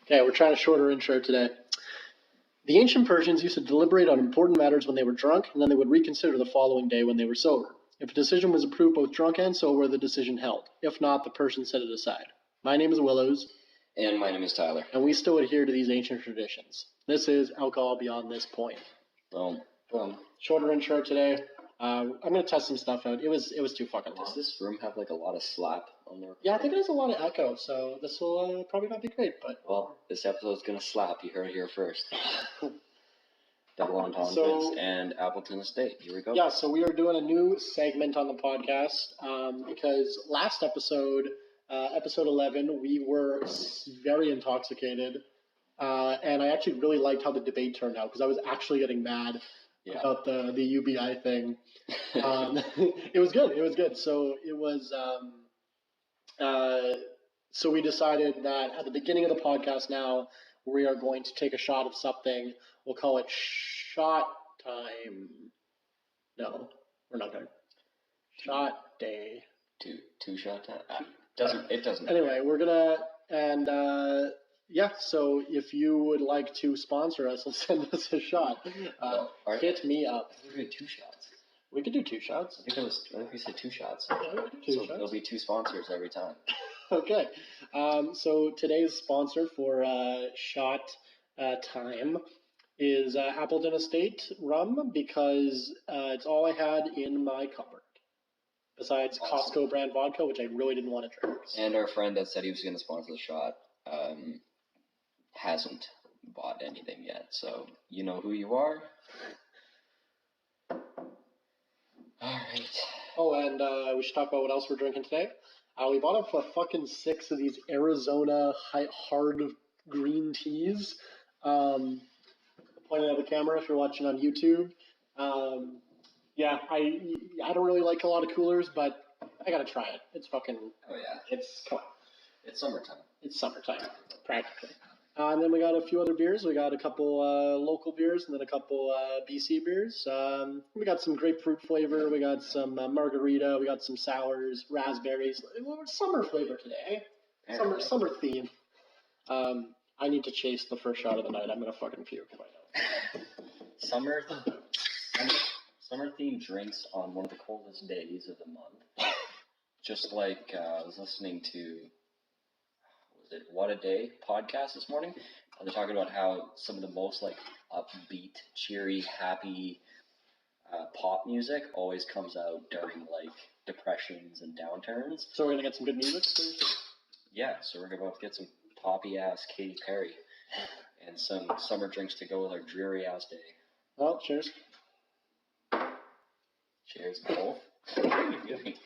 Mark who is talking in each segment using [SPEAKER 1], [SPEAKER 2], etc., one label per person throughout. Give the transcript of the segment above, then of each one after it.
[SPEAKER 1] Okay, we're trying a shorter intro today. The ancient Persians used to deliberate on important matters when they were drunk, and then they would reconsider the following day when they were sober. If a decision was approved both drunk and sober, the decision held. If not, the Persians set it aside. My name is Willows.
[SPEAKER 2] And my name is Tyler.
[SPEAKER 1] And we still adhere to these ancient traditions. This is Alcohol Beyond This Point.
[SPEAKER 2] Boom.
[SPEAKER 1] Shorter intro today. I'm gonna test some stuff out. It was too fucking long.
[SPEAKER 2] Does this room have like a lot of slap on there?
[SPEAKER 1] Yeah, I think there's a lot of echo, so this will probably not be great. But
[SPEAKER 2] well, this episode's gonna slap. You heard it here first. Double entendres and Appleton Estate. Here we go.
[SPEAKER 1] Yeah, so we are doing a new segment on the podcast because last episode, episode 11, we were very intoxicated, and I actually really liked how the debate turned out because I was actually getting mad about the UBI thing. It was good. So it was. So we decided that at the beginning of the podcast now, we are going to take a shot of something. We'll call it shot time. No, we're not going. Shot day.
[SPEAKER 2] Two shot time. It doesn't.
[SPEAKER 1] Anyway, we're gonna So if you would like to sponsor us and send us a shot, hit me up.
[SPEAKER 2] We're doing 2 shots.
[SPEAKER 1] We could do 2 shots.
[SPEAKER 2] I think we said 2 shots.
[SPEAKER 1] Yeah, we could do 2 shots.
[SPEAKER 2] There'll be 2 sponsors every time.
[SPEAKER 1] Okay. So today's sponsor for shot time is Appleton Estate rum because it's all I had in my cupboard. Besides Costco brand vodka, which I really didn't want to drink.
[SPEAKER 2] And our friend that said he was going to sponsor the shot hasn't bought anything yet. So you know who you are. Alright.
[SPEAKER 1] Oh, and we should talk about what else we're drinking today. We bought up for fucking 6 of these Arizona hard green teas. Pointing at the camera if you're watching on YouTube. Yeah, I don't really like a lot of coolers, but I gotta try it. It's fucking.
[SPEAKER 2] Oh yeah.
[SPEAKER 1] Come on.
[SPEAKER 2] It's summertime.
[SPEAKER 1] It's summertime, practically. And then we got a few other beers. We got a couple local beers and then a couple BC beers. We got some grapefruit flavor. We got some margarita. We got some sours, raspberries. Summer flavor today. Summer theme. I need to chase the first shot of the night. I'm gonna fucking puke if I don't.
[SPEAKER 2] Summer themed drinks on one of the coldest days of the month. Just like I was listening to. What a Day podcast this morning. They're talking about how some of the most like upbeat, cheery, happy pop music always comes out during like depressions and downturns.
[SPEAKER 1] So we're gonna get some good music.
[SPEAKER 2] Yeah, so we're about to get some poppy ass Katy Perry and some summer drinks to go with our dreary ass day.
[SPEAKER 1] Well, cheers.
[SPEAKER 2] Cheers, both. What are you doing?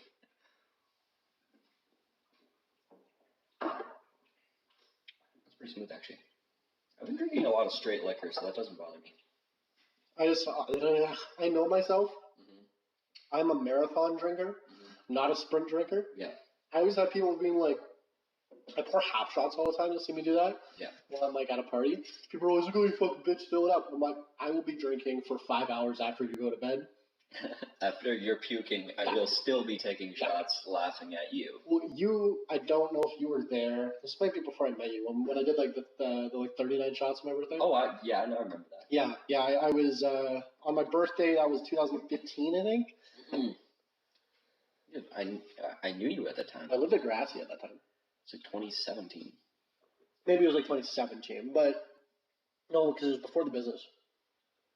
[SPEAKER 2] Pretty smooth, actually. I've been drinking a lot of straight liquor, so that doesn't bother me.
[SPEAKER 1] I know myself.
[SPEAKER 2] Mm-hmm.
[SPEAKER 1] I'm a marathon drinker, not a sprint drinker.
[SPEAKER 2] Yeah.
[SPEAKER 1] I always have people being like, I pour half shots all the time. You'll see me do that.
[SPEAKER 2] Yeah.
[SPEAKER 1] While I'm like at a party. People are always like, oh, you fucking bitch, fill it up. I'm like, I will be drinking for 5 hours after you go to bed.
[SPEAKER 2] After you're puking, I will still be taking shots, laughing at you.
[SPEAKER 1] Well, I don't know if you were there. This might be before I met you. When I did like the like 39 shots on my birthday.
[SPEAKER 2] Oh, I remember that.
[SPEAKER 1] Yeah. I was on my birthday. That was 2015, I think.
[SPEAKER 2] Mm-hmm. I knew you at the time.
[SPEAKER 1] I lived at Grassy at that time.
[SPEAKER 2] It's like 2017.
[SPEAKER 1] Maybe it was like 2017, but no, because it was before the business.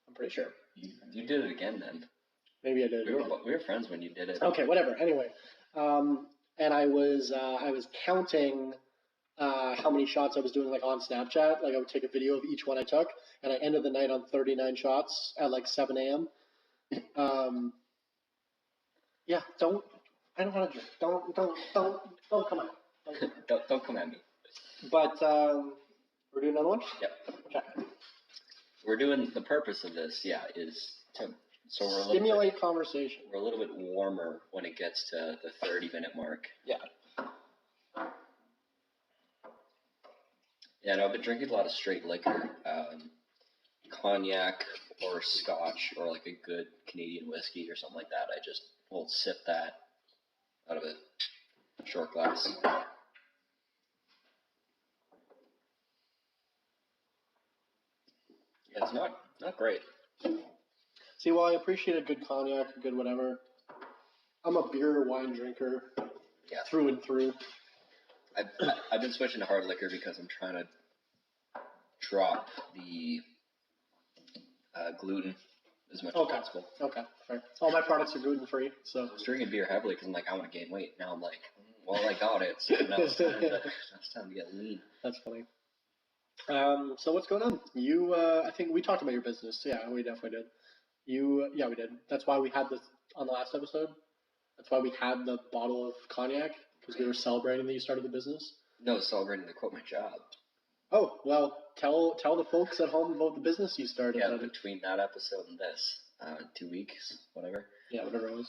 [SPEAKER 1] I'm pretty sure.
[SPEAKER 2] You did it again then.
[SPEAKER 1] Maybe I did.
[SPEAKER 2] We were friends when you did it.
[SPEAKER 1] Okay, whatever. Anyway, and I was counting how many shots I was doing like on Snapchat. Like I would take a video of each one I took, and I ended the night on 39 shots at like 7 a.m. Yeah, I don't want to drink. Don't come out.
[SPEAKER 2] Don't come at me.
[SPEAKER 1] But we're doing another one.
[SPEAKER 2] Yep.
[SPEAKER 1] Okay.
[SPEAKER 2] We're doing the purpose of this. Is to. So we're
[SPEAKER 1] stimulate conversation.
[SPEAKER 2] We're a little bit warmer when it gets to the 30-minute mark.
[SPEAKER 1] Yeah.
[SPEAKER 2] Yeah, no, I've been drinking a lot of straight liquor, cognac or scotch or like a good Canadian whiskey or something like that. I just will sip that out of a short glass. It's not great.
[SPEAKER 1] See, well, I appreciate a good cognac, a good whatever. I'm a beer or wine drinker, through and through.
[SPEAKER 2] I've been switching to hard liquor because I'm trying to drop the gluten as much as possible.
[SPEAKER 1] Okay, fair. All my products are gluten free, so.
[SPEAKER 2] I was drinking beer heavily because I'm like, I want to gain weight. Now I'm like, well, I got it, so now it's time to get lean.
[SPEAKER 1] That's funny. So what's going on? You, I think we talked about your business. Yeah, we definitely did. Yeah, we did. That's why we had this on the last episode. That's why we had the bottle of cognac, because we were celebrating that you started the business.
[SPEAKER 2] No, celebrating to quit my job.
[SPEAKER 1] Oh, well, tell the folks at home about the business you started.
[SPEAKER 2] Yeah, between that episode and this, 2 weeks, whatever.
[SPEAKER 1] Yeah, whatever it was.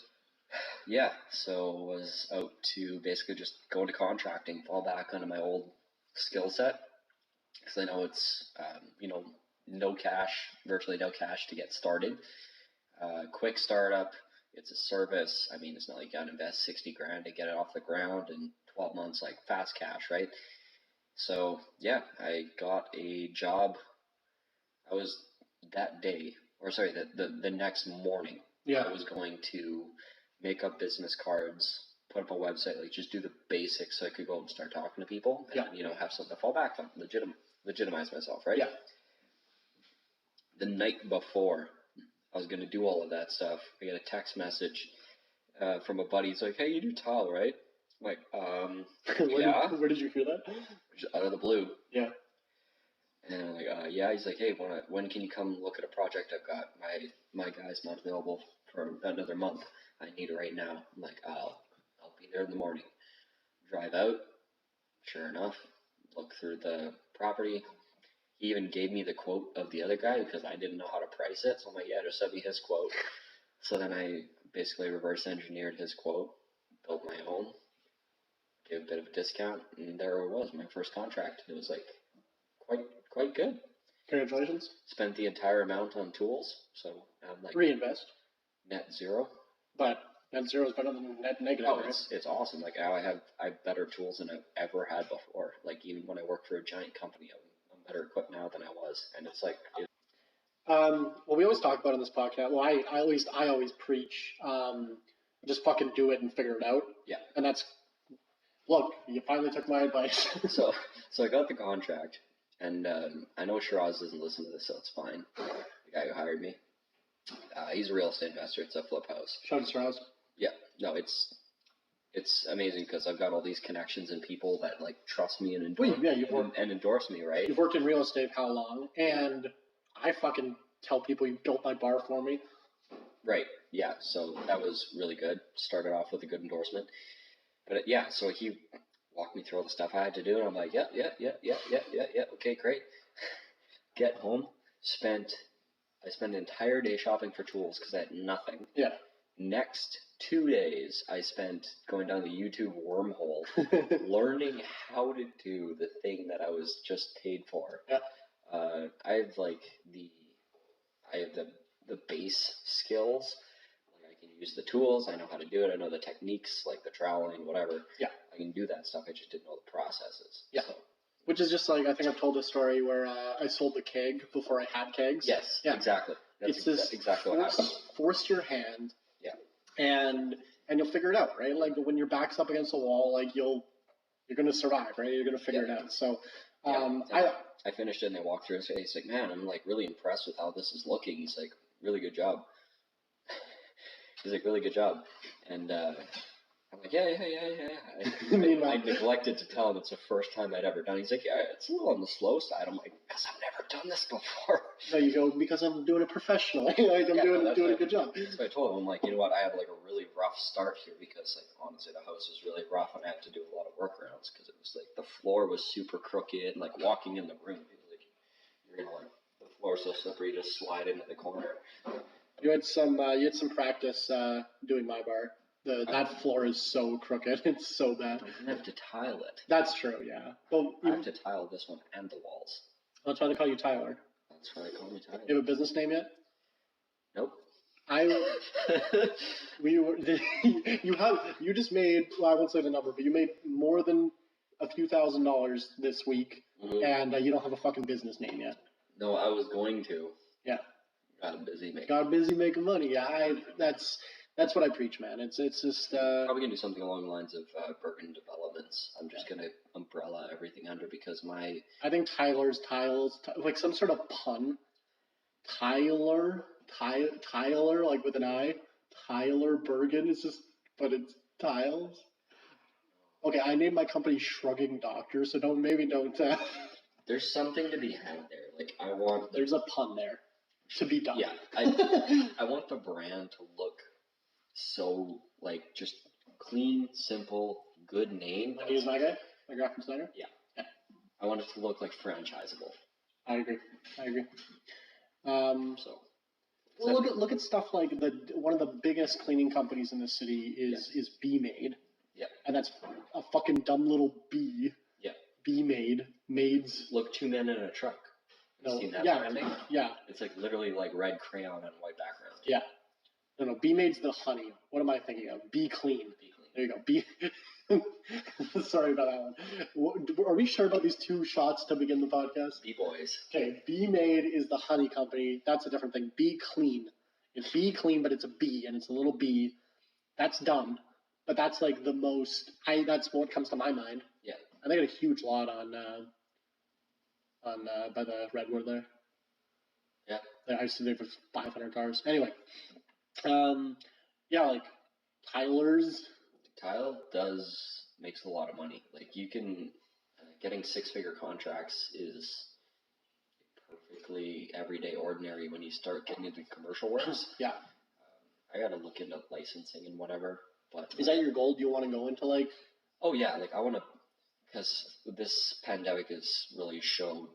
[SPEAKER 2] Yeah, so was out to basically just go into contracting, fall back onto my old skill set, because I know it's, virtually no cash to get started. Quick startup. It's a service. I mean, it's not like you gotta invest 60 grand to get it off the ground in 12 months, like fast cash, right? So yeah, I got a job. I was the next morning.
[SPEAKER 1] Yeah.
[SPEAKER 2] I was going to make up business cards, put up a website, like just do the basics so I could go and start talking to people and, have something to fall back on, legitimize myself, right?
[SPEAKER 1] Yeah. The
[SPEAKER 2] night before I was going to do all of that stuff, I get a text message from a buddy. He's like, hey, you do tile, right? I'm like, yeah.
[SPEAKER 1] Where did you hear that?
[SPEAKER 2] Just out of the blue.
[SPEAKER 1] Yeah.
[SPEAKER 2] And I'm like, yeah. He's like, hey, when can you come look at a project I've got? My guy's not available for another month. I need it right now. I'm like, I'll be there in the morning. Drive out. Sure enough, look through the property. He even gave me the quote of the other guy because I didn't know how to price it. So I'm like, yeah, just send me his quote. So then I basically reverse engineered his quote, built my own, gave a bit of a discount, and there it was, my first contract. It was like quite good.
[SPEAKER 1] Congratulations.
[SPEAKER 2] Spent the entire amount on tools, so I'm like
[SPEAKER 1] reinvest.
[SPEAKER 2] Net zero.
[SPEAKER 1] But net zero is better than net negative.
[SPEAKER 2] Oh,
[SPEAKER 1] right?
[SPEAKER 2] It's awesome. Like I have better tools than I've ever had before. Like even when I worked for a giant company, I'm better equipped now than I was, and it's like.
[SPEAKER 1] Well, we always talk about in this podcast. Well, I always preach, just fucking do it and figure it out.
[SPEAKER 2] Yeah.
[SPEAKER 1] And that's, look, you finally took my advice.
[SPEAKER 2] so I got the contract, and I know Shiraz doesn't listen to this, so it's fine. The guy who hired me, he's a real estate investor. It's a flip house.
[SPEAKER 1] Shout out to Shiraz.
[SPEAKER 2] Yeah. No, it's amazing because I've got all these connections and people that like trust me and endorse me, right?
[SPEAKER 1] You've worked in real estate how long? And I fucking tell people you built my bar for me.
[SPEAKER 2] Right. Yeah. So that was really good. Started off with a good endorsement. But so he walked me through all the stuff I had to do, and I'm like, yeah. Okay, great. Get home. I spent an entire day shopping for tools because I had nothing.
[SPEAKER 1] Yeah.
[SPEAKER 2] Next 2 days, I spent going down the YouTube wormhole, learning how to do the thing that I was just paid for.
[SPEAKER 1] Yeah.
[SPEAKER 2] I have the base skills. Like I can use the tools. I know how to do it. I know the techniques, like the troweling, whatever.
[SPEAKER 1] Yeah.
[SPEAKER 2] I can do that stuff. I just didn't know the processes.
[SPEAKER 1] Yeah. So. Which is just like, I think I've told this story where I sold the keg before I had kegs.
[SPEAKER 2] Yes. Yeah. Exactly. That's exactly what happened.
[SPEAKER 1] Force your hand.
[SPEAKER 2] Yeah.
[SPEAKER 1] And you'll figure it out, right? Like when your back's up against the wall, like you're gonna survive, right? You're gonna figure it out. So
[SPEAKER 2] I finished it and they walked through and said, he's like, man, I'm like really impressed with how this is looking. He's like, really good job. He's like, really good job. And I'm like, yeah. I neglected to tell him it's the first time I'd ever done it. He's like, yeah, it's a little on the slow side. I'm like, because I've never done this before.
[SPEAKER 1] No, you go, because I'm doing it professionally. Like I'm doing a good job.
[SPEAKER 2] So I told him, I'm like, you know what, I had like a really rough start here because like honestly the house was really rough and I had to do a lot of workarounds because it was like the floor was super crooked and like walking in the room, it was like you're gonna like the floor's so slippery, you just slide into the corner.
[SPEAKER 1] You had some practice doing my bar. That floor is so crooked. It's so bad.
[SPEAKER 2] I didn't have to tile it.
[SPEAKER 1] That's true, yeah. Well,
[SPEAKER 2] I have to tile this one and the walls.
[SPEAKER 1] That's why they call you Tyler.
[SPEAKER 2] That's why they call me Tyler.
[SPEAKER 1] You have a business name yet?
[SPEAKER 2] Nope.
[SPEAKER 1] You just made, well, I won't say the number, but you made more than a few $1,000s this week, and you don't have a fucking business name yet.
[SPEAKER 2] No, I was going to.
[SPEAKER 1] Yeah.
[SPEAKER 2] Got busy making.
[SPEAKER 1] Got busy making money. Yeah, that's what I preach, man. It's just.
[SPEAKER 2] Probably gonna do something along the lines of Bergen Developments. I'm just gonna umbrella everything under because my.
[SPEAKER 1] I think Tyler's tiles, like some sort of pun. Tyler, like with an I. Tyler Bergen is just, but it's tiles. Okay, I named my company Shrugging Doctor, so don't.
[SPEAKER 2] There's something to be had there. Like I want.
[SPEAKER 1] There's a pun there to be done.
[SPEAKER 2] Yeah, I want the brand to look so like just clean, simple, good name.
[SPEAKER 1] Like he's my guy, my graphic designer.
[SPEAKER 2] Yeah. I want it to look like franchisable.
[SPEAKER 1] I agree.
[SPEAKER 2] So.
[SPEAKER 1] Well, look at stuff like one of the biggest cleaning companies in the city is Bee Made.
[SPEAKER 2] Yeah.
[SPEAKER 1] And that's a fucking dumb little bee.
[SPEAKER 2] Yeah.
[SPEAKER 1] Bee Made. Maids.
[SPEAKER 2] Look, 2 men in a truck.
[SPEAKER 1] No.
[SPEAKER 2] Seen that branding?
[SPEAKER 1] Yeah.
[SPEAKER 2] It's like literally like red crayon on white background.
[SPEAKER 1] Yeah. No. Bee Made's the honey. What am I thinking of? Bee Clean. There you go. Bee. Sorry about that one. Are we sure about these 2 shots to begin the podcast?
[SPEAKER 2] Bee Boys.
[SPEAKER 1] Okay, Bee Made is the honey company. That's a different thing. Bee Clean. It's Bee Clean, but it's a bee, and it's a little bee. That's dumb, but that's like the most. That's what comes to my mind.
[SPEAKER 2] Yeah.
[SPEAKER 1] And they got a huge lot on by the Redwood there.
[SPEAKER 2] Yeah.
[SPEAKER 1] I used to do for 500 cars. Anyway, yeah, like Tyler's.
[SPEAKER 2] Tile makes a lot of money. Like you can getting 6-figure contracts is perfectly everyday ordinary when you start getting into commercial works.
[SPEAKER 1] Yeah.
[SPEAKER 2] I gotta look into licensing and whatever. But
[SPEAKER 1] is that your goal? Do you want to go into like?
[SPEAKER 2] Oh yeah, like I want to, because this pandemic has really showed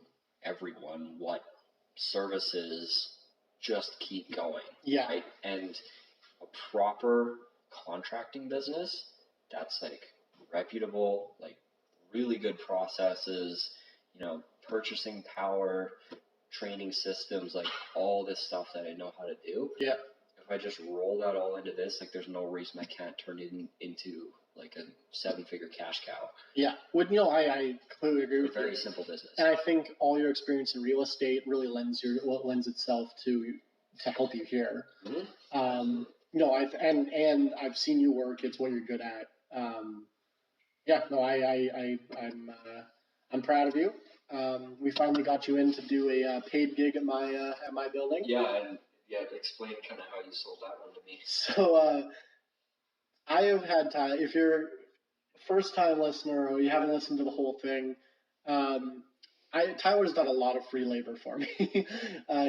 [SPEAKER 2] everyone what services just keep going.
[SPEAKER 1] Yeah.
[SPEAKER 2] Right? And a proper contracting business that's like reputable, like really good processes, purchasing power, training systems, like all this stuff that I know how to do.
[SPEAKER 1] Yeah.
[SPEAKER 2] If I just roll that all into this, like there's no reason I can't turn it into like a 7-figure cash cow.
[SPEAKER 1] Yeah. I completely agree with you.
[SPEAKER 2] Very simple business.
[SPEAKER 1] And I think all your experience in real estate really lends itself to help you here.
[SPEAKER 2] Mm-hmm.
[SPEAKER 1] I've seen you work. It's what you're good at. I'm proud of you. We finally got you in to do a paid gig at my building.
[SPEAKER 2] Yeah, explain kind of how you sold that one to me.
[SPEAKER 1] So I have had time. If you're a first-time listener or you haven't listened to the whole thing, Tyler's done a lot of free labor for me.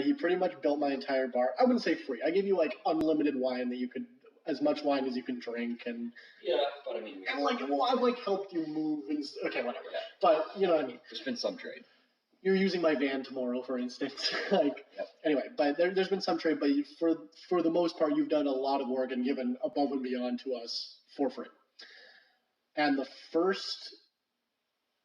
[SPEAKER 1] He pretty much built my entire bar. I wouldn't say free. I give you like unlimited wine that you could, as much wine as you can drink, and
[SPEAKER 2] yeah, but I mean,
[SPEAKER 1] and I've helped you move and okay, whatever. Yeah. But you know what I mean.
[SPEAKER 2] There's been some trade.
[SPEAKER 1] You're using my van tomorrow, for instance.
[SPEAKER 2] Yep.
[SPEAKER 1] Anyway, but there's been some trade, but for the most part, you've done a lot of work and given above and beyond to us for free.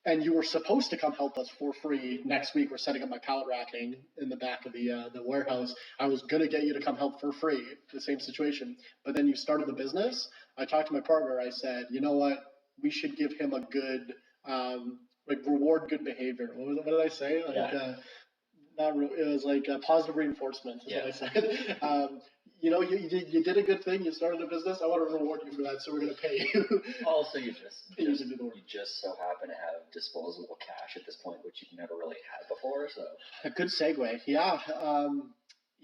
[SPEAKER 1] And you were supposed to come help us for free next week. We're setting up my pallet racking in the back of the warehouse. I was going to get you to come help for free, the same situation. But then you started the business. I talked to my partner. I said, you know what? We should give him a good, reward good behavior. What did I say? It was like positive reinforcement is what I said. You did a good thing. You started a business. I want to reward you for that, so we're going to pay you.
[SPEAKER 2] Also, you just so happen to have disposable cash at this point, which you've never really had before. So
[SPEAKER 1] a good segue. Yeah.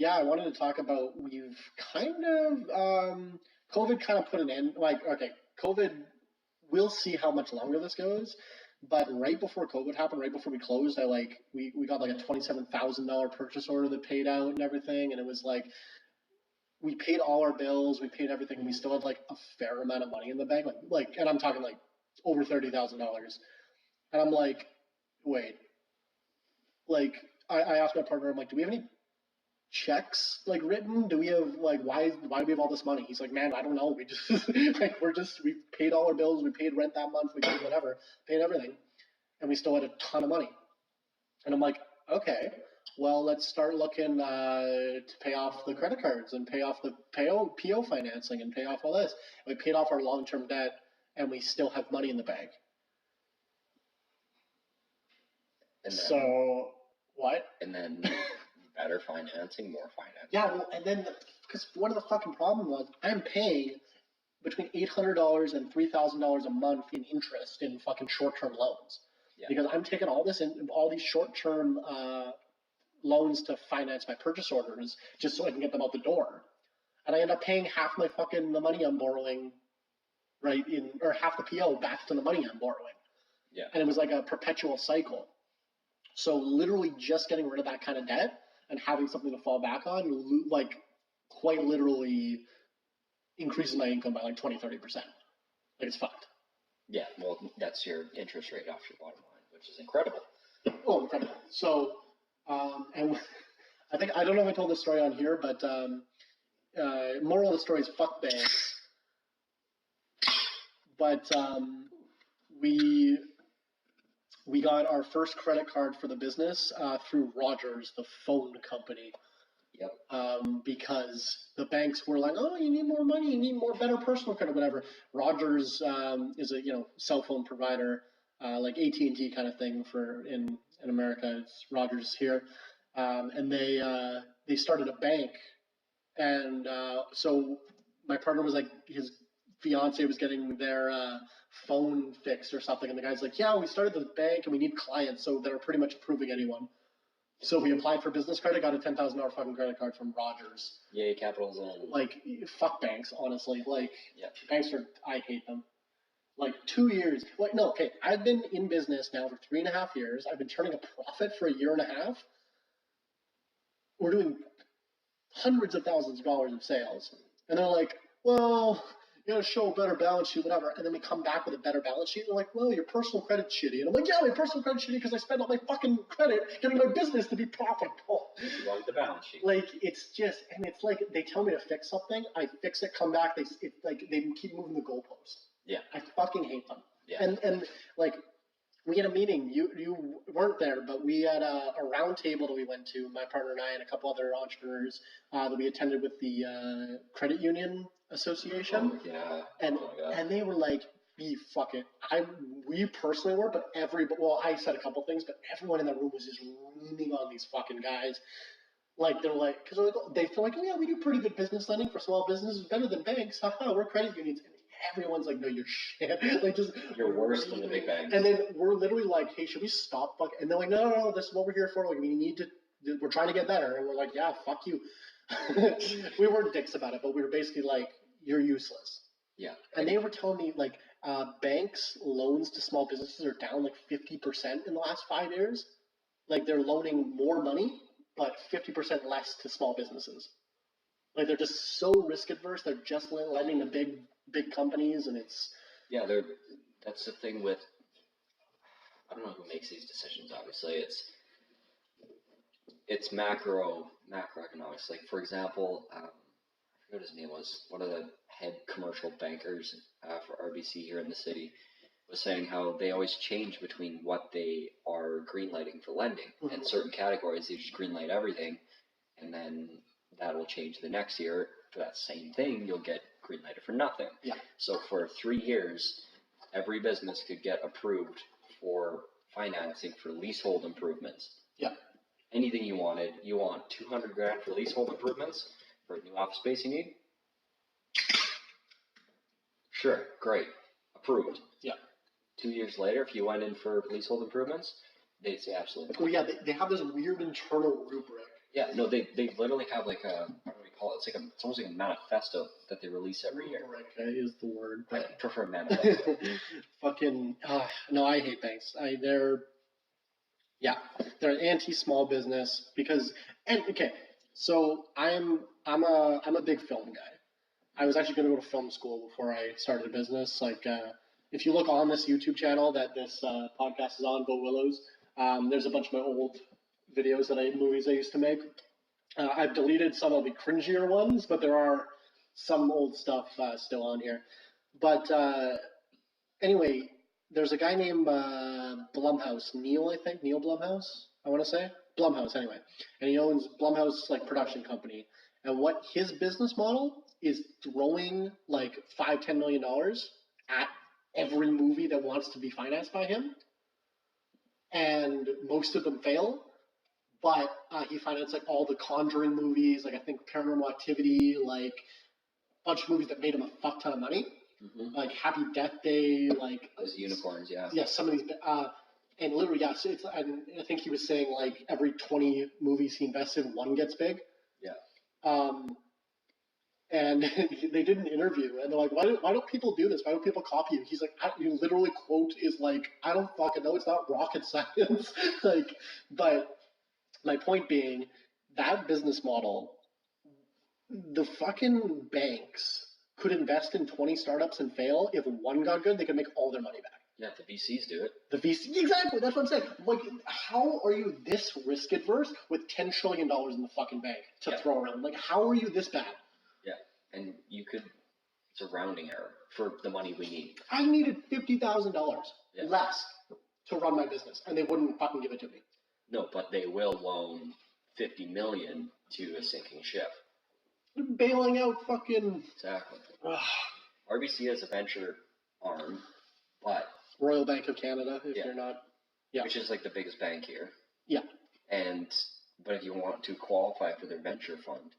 [SPEAKER 1] I wanted to talk about we've kind of COVID kind of put an end. COVID. We'll see how much longer this goes. But right before COVID happened, right before we closed, we got like a $27,000 purchase order that paid out and everything, and it was like. We paid all our bills, we paid everything, and we still had like a fair amount of money in the bank, and I'm talking like over $30,000. And I'm like, wait, I asked my partner, I'm like, do we have any checks written? Do we have why do we have all this money? He's like, man, I don't know. We just we paid all our bills, we paid rent that month, we paid whatever, paid everything, and we still had a ton of money. And I'm like, okay. Well, let's start looking to pay off the credit cards and pay off the PO financing and pay off all this. And we paid off our long-term debt, and we still have money in the bank. So What?
[SPEAKER 2] And then better financing, more financing.
[SPEAKER 1] Yeah, well, and then because one of the fucking problem was I'm paying between $800 and $3,000 a month in interest in fucking short-term loans.
[SPEAKER 2] Yeah.
[SPEAKER 1] Because I'm taking all these short-term loans to finance my purchase orders just so I can get them out the door, and I end up paying half the money I'm borrowing, or half the PO back to the money I'm borrowing.
[SPEAKER 2] Yeah.
[SPEAKER 1] And it was like a perpetual cycle. So literally just getting rid of that kind of debt and having something to fall back on, like quite literally increases my income by like 20-30%. Like it's fucked.
[SPEAKER 2] Yeah, well, that's your interest rate off your bottom line, which is incredible.
[SPEAKER 1] Oh, incredible. So, and I don't know if I told this story on here, but moral of the story is fuck banks. But we got our first credit card for the business through Rogers, the phone company.
[SPEAKER 2] Yep.
[SPEAKER 1] Because the banks were like, oh, you need more money, you need more better personal credit, whatever. Rogers is a cell phone provider, like AT&T kind of thing in America. It's Rogers here, and they started a bank, and so my partner was like, his fiance was getting their phone fixed or something, and the guy's like, yeah, we started the bank and we need clients, so they're pretty much approving anyone. So we applied for business credit, got a $10,000 fucking credit card from Rogers.
[SPEAKER 2] Yay, capitalism.
[SPEAKER 1] Like, fuck banks, honestly. Like,
[SPEAKER 2] yeah.
[SPEAKER 1] Banks I hate them. Like, 2 years. Like, no, okay, I've been in business now for 3.5 years. I've been turning a profit for 1.5 years. We're doing hundreds of thousands of dollars of sales. And they're like, well, you gotta show a better balance sheet, whatever. And then we come back with a better balance sheet. And they're like, well, your personal credit's shitty. And I'm like, yeah, my personal credit's shitty because I spent all my fucking credit getting my business to be profitable.
[SPEAKER 2] You want the balance sheet.
[SPEAKER 1] Like, it's just, and it's like, they tell me to fix something, I fix it, come back, they keep moving the goalpost.
[SPEAKER 2] Yeah.
[SPEAKER 1] I fucking hate them.
[SPEAKER 2] Yeah.
[SPEAKER 1] And like, we had a meeting, you weren't there, but we had a round table that we went to, my partner and I and a couple other entrepreneurs that we attended with the credit union association.
[SPEAKER 2] Oh, yeah.
[SPEAKER 1] And they were like, we personally were, but I said a couple things, but everyone in the room was just leaning on these fucking guys. Like, they're like, because they feel like, oh yeah, we do pretty good business lending for small businesses, better than banks. Haha, we're credit unions. And everyone's like, no, you're shit. Like, just
[SPEAKER 2] you're worse than the big banks.
[SPEAKER 1] And then we're literally like, hey, should we stop fucking? And they're like, no, this is what we're here for. Like, we're trying to get better. And we're like, yeah, fuck you. We weren't dicks about it, but we were basically like, you're useless.
[SPEAKER 2] Yeah.
[SPEAKER 1] And they were telling me like, banks' loans to small businesses are down like 50% in the last 5 years. Like, they're loaning more money, but 50% less to small businesses. Like, they're just so risk adverse. They're just lending to big companies, and it's
[SPEAKER 2] that's the thing with, I don't know who makes these decisions. Obviously, it's macroeconomics. Like, for example, I forget what his name was. One of the head commercial bankers for RBC here in the city was saying how they always change between what they are greenlighting for lending.
[SPEAKER 1] Mm-hmm.
[SPEAKER 2] In certain categories, they just greenlight everything, and then that will change the next year. For that same thing, you'll get greenlighted for nothing.
[SPEAKER 1] Yeah.
[SPEAKER 2] So for 3 years, every business could get approved for financing for leasehold improvements.
[SPEAKER 1] Yeah.
[SPEAKER 2] Anything you wanted. You want $200,000 for leasehold improvements for a new office space you need? Sure, great, approved.
[SPEAKER 1] Yeah.
[SPEAKER 2] 2 years later, if you went in for leasehold improvements, they'd say absolutely.
[SPEAKER 1] Oh yeah, they have this weird internal rubric.
[SPEAKER 2] Yeah, no, they literally have like a, what do we call it? It's almost like a manifesto that they release every year.
[SPEAKER 1] Rubric is the word.
[SPEAKER 2] I prefer manifesto.
[SPEAKER 1] Fucking no, I hate banks. They're an anti-small business so I'm a big film guy. I was actually going to go to film school before I started a business. Like, if you look on this YouTube channel that this podcast is on, Go Willows, there's a bunch of my old videos movies I used to make. I've deleted some of the cringier ones, but there are some old stuff still on here. But anyway, there's a guy named Blumhouse, Neil Blumhouse, I want to say. Blumhouse, anyway. And he owns Blumhouse, like, production company. And what his business model is throwing, like, $5-10 million at every movie that wants to be financed by him. And most of them fail. but he financed like all the Conjuring movies, like I think Paranormal Activity, like a bunch of movies that made him a fuck ton of money, like Happy Death Day, like
[SPEAKER 2] those unicorns, yeah.
[SPEAKER 1] Yeah, some of these, and literally, yeah. So it's, and I think he was saying like every 20 movies he invests in, one gets big.
[SPEAKER 2] Yeah.
[SPEAKER 1] And they did an interview, and they're like, why don't people do this? Why don't people copy you? He's like, you literally quote is like, I don't fucking know. It's not rocket science. Like, but my point being, that business model, the fucking banks could invest in 20 startups and fail. If one got good, they could make all their money back.
[SPEAKER 2] Yeah, the VCs do it.
[SPEAKER 1] The VC, exactly. That's what I'm saying. Like, how are you this risk adverse with $10 trillion in the fucking bank to throw around? Like, how are you this bad?
[SPEAKER 2] Yeah, and you could. It's a rounding error for the money we need.
[SPEAKER 1] I needed $50,000 less to run my business, and they wouldn't fucking give it to me.
[SPEAKER 2] No, but they will loan $50 million to a sinking ship.
[SPEAKER 1] They're bailing out fucking.
[SPEAKER 2] Exactly. RBC has a venture arm, but
[SPEAKER 1] Royal Bank of Canada, if you're not. Yeah.
[SPEAKER 2] Which is like the biggest bank here.
[SPEAKER 1] Yeah.
[SPEAKER 2] But if you want to qualify for their venture fund,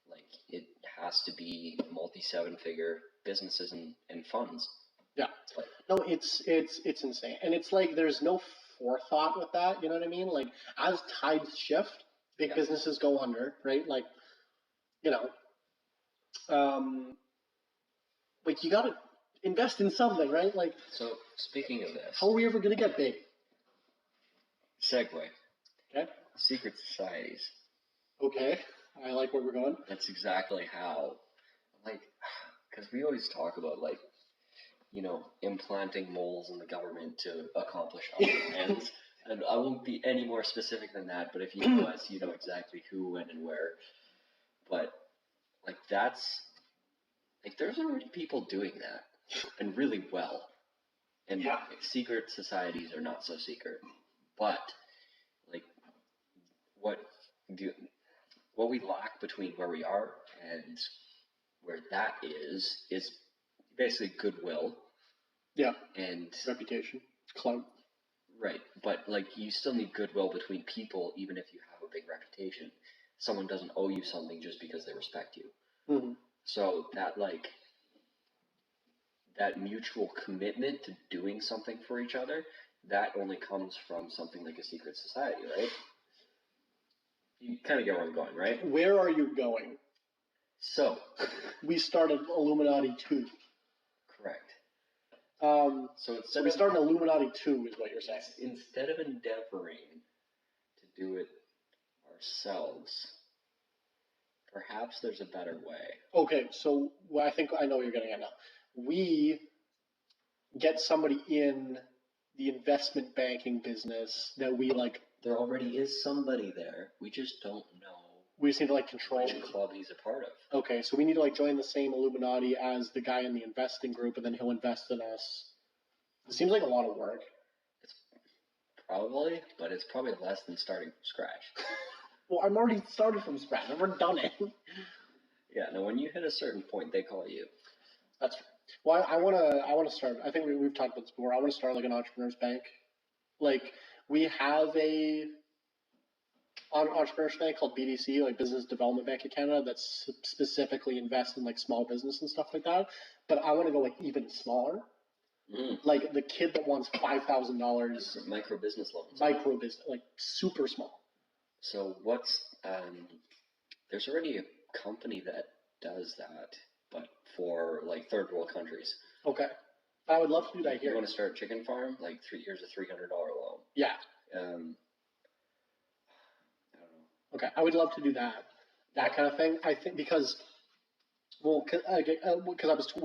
[SPEAKER 2] like it has to be multi-7-figure businesses and funds.
[SPEAKER 1] Yeah. Like, no, it's insane, and it's like there's no forethought with that. You know what I mean? Like as tides shift, big businesses go under, right? Like, you know, like you gotta invest in something, right? Like.
[SPEAKER 2] So speaking of this,
[SPEAKER 1] how are we ever gonna get big?
[SPEAKER 2] Segue.
[SPEAKER 1] Okay.
[SPEAKER 2] Secret societies.
[SPEAKER 1] Okay. I like where we're going.
[SPEAKER 2] That's exactly how, like, because we always talk about, like, you know, implanting moles in the government to accomplish other ends. And I won't be any more specific than that, but if you know us, you know exactly who, when, and where. But, like, that's, like, there's already people doing that, and really well. And secret societies are not so secret. But, like, what we lack between where we are and where that is basically goodwill.
[SPEAKER 1] Yeah.
[SPEAKER 2] And
[SPEAKER 1] reputation. Clout.
[SPEAKER 2] Right. But like you still need goodwill between people even if you have a big reputation. Someone doesn't owe you something just because they respect you.
[SPEAKER 1] Mm-hmm.
[SPEAKER 2] So that mutual commitment to doing something for each other, that only comes from something like a secret society, right? You kind of get where I'm going, right?
[SPEAKER 1] Where are you going?
[SPEAKER 2] So,
[SPEAKER 1] we started Illuminati 2.
[SPEAKER 2] Correct.
[SPEAKER 1] So we started Illuminati 2 is what you're saying.
[SPEAKER 2] Instead of endeavoring to do it ourselves, perhaps there's a better way.
[SPEAKER 1] Okay, so I think I know what you're getting at now. We get somebody in the investment banking business that we like.
[SPEAKER 2] There already is somebody there. We just don't know.
[SPEAKER 1] We just need to like control
[SPEAKER 2] which club he's a part of.
[SPEAKER 1] Okay, so we need to like join the same Illuminati as the guy in the investing group, and then he'll invest in us. It seems like a lot of work.
[SPEAKER 2] It's probably less than starting from scratch.
[SPEAKER 1] Well, I'm already started from scratch. I've never done it.
[SPEAKER 2] Yeah, no. When you hit a certain point, they call you.
[SPEAKER 1] That's true. Well, I want to start. I think we've talked about this before. I want to start like an entrepreneur's bank. Like we have a entrepreneur's bank called BDC, like Business Development Bank of Canada, that's specifically invests in like small business and stuff like that. But I want to go like even smaller. Like the kid that wants $5,000
[SPEAKER 2] micro business loans.
[SPEAKER 1] Micro business, like super small.
[SPEAKER 2] So there's already a company that does that, but for like third world countries.
[SPEAKER 1] Okay. I would love to do that here.
[SPEAKER 2] You want to start a chicken farm? Like here's a $300 loan.
[SPEAKER 1] Yeah.
[SPEAKER 2] I don't know.
[SPEAKER 1] Okay, I would love to do that kind of thing. I think because we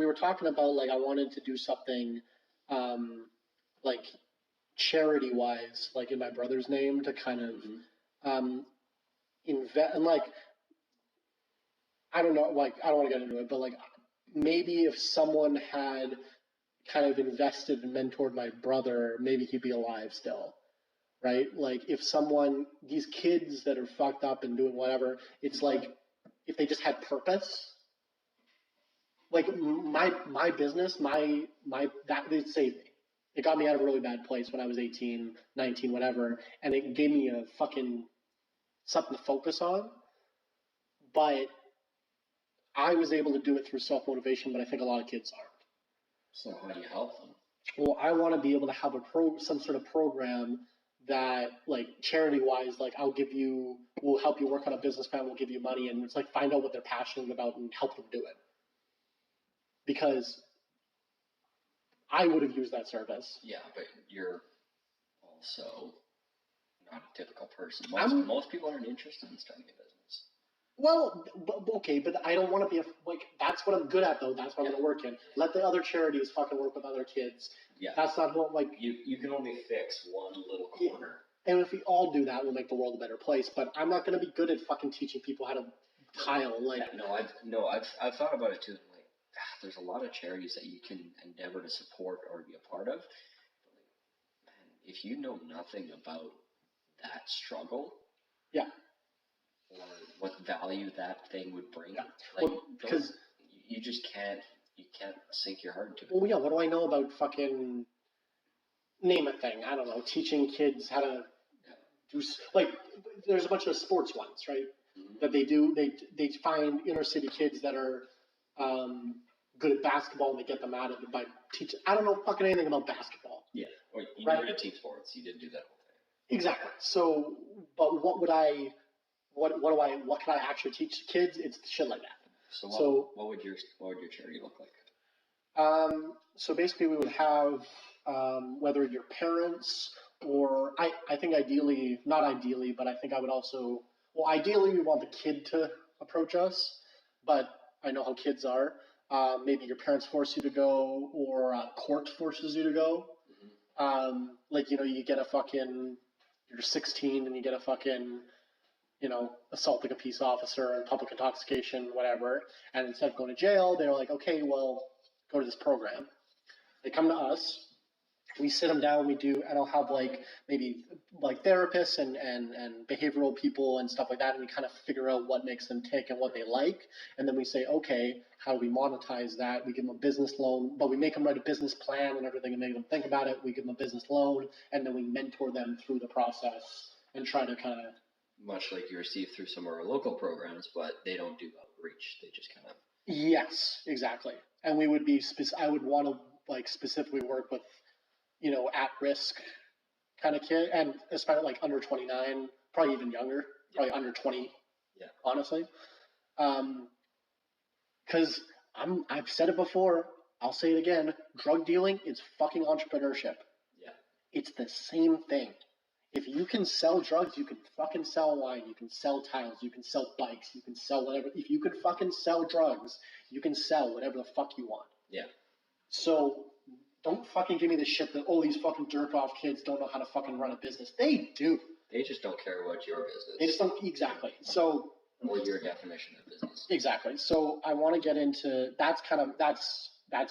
[SPEAKER 1] were talking about like I wanted to do something like charity wise, like in my brother's name to kind of invest and like I don't know, like I don't want to get into it, but like maybe if someone had kind of invested and mentored my brother, maybe he'd be alive still. Right? Like if these kids that are fucked up and doing whatever, it's like if they just had purpose. Like my business, that it saved me. It got me out of a really bad place when I was 18, 19, whatever, and it gave me a fucking something to focus on. But I was able to do it through self-motivation, but I think a lot of kids aren't.
[SPEAKER 2] So how do you help them?
[SPEAKER 1] Well, I want to be able to have some sort of program that, like, charity-wise, like, we'll help you work on a business plan, we'll give you money, and it's like find out what they're passionate about and help them do it. Because I would have used that service.
[SPEAKER 2] Yeah, but you're also not a typical person. Most people aren't interested in starting a business.
[SPEAKER 1] Well, okay, but I don't want to be that's what I'm good at, though. That's what I'm going to work in. Let the other charities fucking work with other kids.
[SPEAKER 2] Yeah.
[SPEAKER 1] That's not what,
[SPEAKER 2] You can only fix one little corner.
[SPEAKER 1] And if we all do that, we'll make the world a better place. But I'm not going to be good at fucking teaching people how to tile.
[SPEAKER 2] I've thought about it too. Like, there's a lot of charities that you can endeavor to support or be a part of. But man, if you know nothing about that struggle,
[SPEAKER 1] yeah,
[SPEAKER 2] or what value that thing would bring,
[SPEAKER 1] because
[SPEAKER 2] you just can't sink your heart into it.
[SPEAKER 1] Well, yeah, what do I know about fucking name a thing? I don't know, teaching kids how to do, there's a bunch of sports ones, right? Mm-hmm. That they do. They find inner city kids that are good at basketball, and they get them out of it by teaching. I don't know fucking anything about basketball.
[SPEAKER 2] Yeah, or you never did team sports. You didn't do that whole thing.
[SPEAKER 1] Exactly. So, but what can I actually teach kids? It's shit like that.
[SPEAKER 2] So what would your charity look like?
[SPEAKER 1] So basically we would have, whether your parents or I think not ideally, but I think I would also, ideally we want the kid to approach us, but I know how kids are. Maybe your parents force you to go, or court forces you to go. Mm-hmm. You get you're 16 and you get a fucking, assaulting a peace officer and public intoxication, whatever. And instead of going to jail, they're like, okay, well, go to this program. They come to us. We sit them down. And I'll have maybe therapists and behavioral people and stuff like that. And we kind of figure out what makes them tick and what they like. And then we say, okay, how do we monetize that? We give them a business loan, but we make them write a business plan and everything and make them think about it. We give them a business loan, and then we mentor them through the process and try to kind of,
[SPEAKER 2] much like you receive through some of our local programs, but they don't do outreach. They just kind of...
[SPEAKER 1] Yes, exactly. And we would be I would want to specifically work with, at-risk kind of kid, and especially under 29, probably even younger, probably under 20. Yeah. Honestly, because I've said it before, I'll say it again. Drug dealing is fucking entrepreneurship. Yeah. It's the same thing. If you can sell drugs, you can fucking sell wine, you can sell tiles, you can sell bikes, you can sell whatever. If you can fucking sell drugs, you can sell whatever the fuck you want. Yeah. So don't fucking give me the shit that, these fucking jerk-off kids don't know how to fucking run a business. They do.
[SPEAKER 2] They just don't care about your business.
[SPEAKER 1] They just don't, exactly. So...
[SPEAKER 2] Or your definition of business.
[SPEAKER 1] Exactly. So I want to get into, that's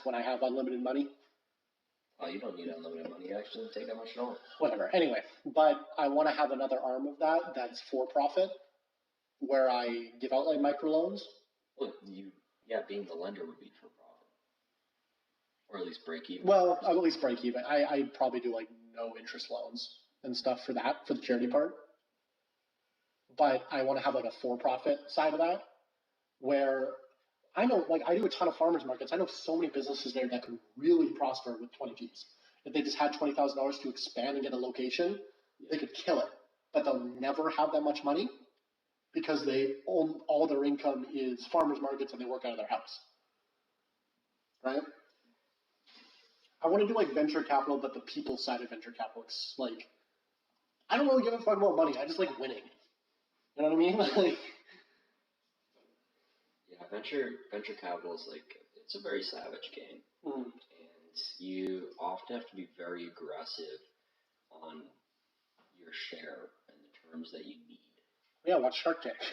[SPEAKER 1] when I have unlimited money.
[SPEAKER 2] Oh, you don't need unlimited money. You actually don't take that much at all.
[SPEAKER 1] Whatever. Anyway, but I want to have another arm of that's for profit, where I give out microloans.
[SPEAKER 2] Well, being the lender would be for profit, or at least break even.
[SPEAKER 1] Well, I'll at least break even. I probably do no interest loans and stuff for the charity part. But I want to have a for-profit side of that, where I know, I do a ton of farmers markets. I know so many businesses there that could really prosper with 20 Gs. If they just had $20,000 to expand and get a location, they could kill it. But they'll never have that much money because all their income is farmers markets and they work out of their house. Right? I want to do venture capital, but the people side of venture capital. It's I don't really give a fuck about money. I just like winning. You know what I mean?
[SPEAKER 2] Venture capital is it's a very savage game. Mm. And you often have to be very aggressive on your share and the terms that you need.
[SPEAKER 1] Yeah, watch Shark Tank.
[SPEAKER 2] Yeah,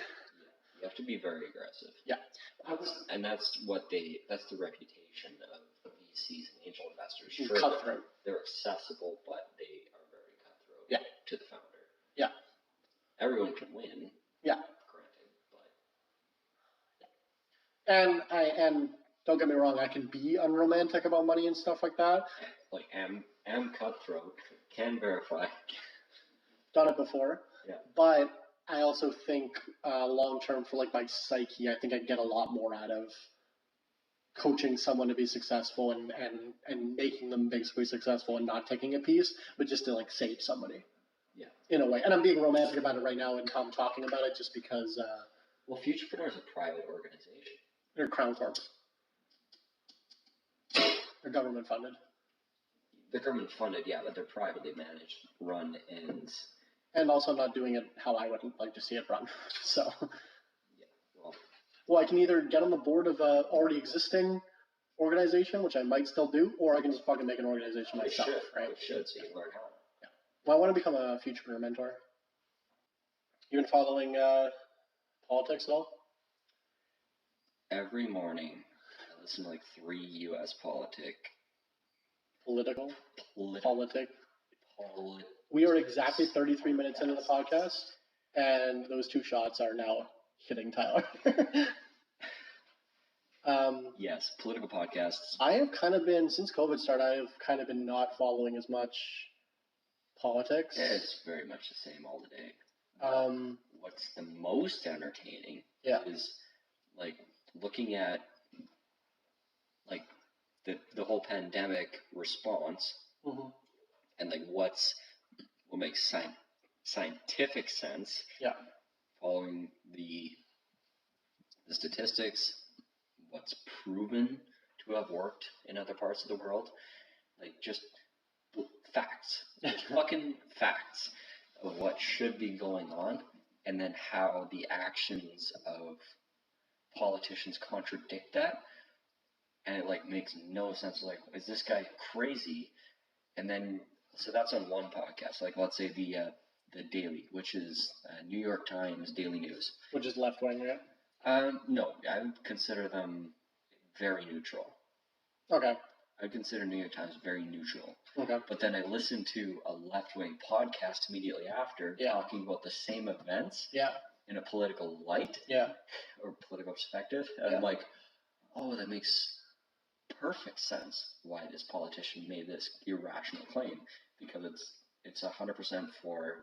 [SPEAKER 2] you have to be very aggressive.
[SPEAKER 1] Yeah.
[SPEAKER 2] And that's the reputation of VCs and angel investors.
[SPEAKER 1] Sure, cutthroat.
[SPEAKER 2] They're accessible, but they are very cutthroat to the founder.
[SPEAKER 1] Yeah.
[SPEAKER 2] Everyone can win.
[SPEAKER 1] Yeah. And don't get me wrong, I can be unromantic about money and stuff like that.
[SPEAKER 2] Am cutthroat, can verify.
[SPEAKER 1] Done it before.
[SPEAKER 2] Yeah.
[SPEAKER 1] But I also think long term for like my psyche, I think I'd get a lot more out of coaching someone to be successful and making them basically successful and not taking a piece, but just to like save somebody.
[SPEAKER 2] Yeah.
[SPEAKER 1] In a way. And I'm being romantic about it right now and I'm talking about it just because
[SPEAKER 2] well, Futurepreneur is a private organization.
[SPEAKER 1] They're Crown Corps. They're government funded.
[SPEAKER 2] They're government funded, yeah, but they're privately managed, run,
[SPEAKER 1] and also not doing it how I would like to see it run. So
[SPEAKER 2] yeah,
[SPEAKER 1] well, I can either get on the board of a already existing organization, which I might still do, or I can just fucking make an organization myself, right?
[SPEAKER 2] You should, so you can learn how.
[SPEAKER 1] Yeah. Well, I want to become a Futurepreneur mentor. You been following politics at all?
[SPEAKER 2] Every morning, I listen to like 3 U.S. politic.
[SPEAKER 1] We are exactly 33 minutes into the podcast, and those 2 shots are now hitting Tyler.
[SPEAKER 2] Yes, political podcasts.
[SPEAKER 1] I have kind of been, since COVID started, I have kind of been not following as much politics.
[SPEAKER 2] Yeah, it's very much the same all the day. What's the most entertaining is like looking at like the whole pandemic response and like what makes scientific sense.
[SPEAKER 1] Yeah.
[SPEAKER 2] Following the statistics, what's proven to have worked in other parts of the world, like just facts, just fucking facts of what should be going on, and then how the actions of politicians contradict that, and it like makes no sense. Like, is this guy crazy? And then so that's on one podcast. Like, let's say the Daily, which is New York Times Daily News,
[SPEAKER 1] which is left wing, right?
[SPEAKER 2] No, I would consider them very neutral.
[SPEAKER 1] Okay.
[SPEAKER 2] I consider New York Times very neutral.
[SPEAKER 1] Okay.
[SPEAKER 2] But then I listened to a left-wing podcast immediately after talking about the same events in a political light or political perspective. And I'm like, oh, that makes perfect sense why this politician made this irrational claim, because it's 100% for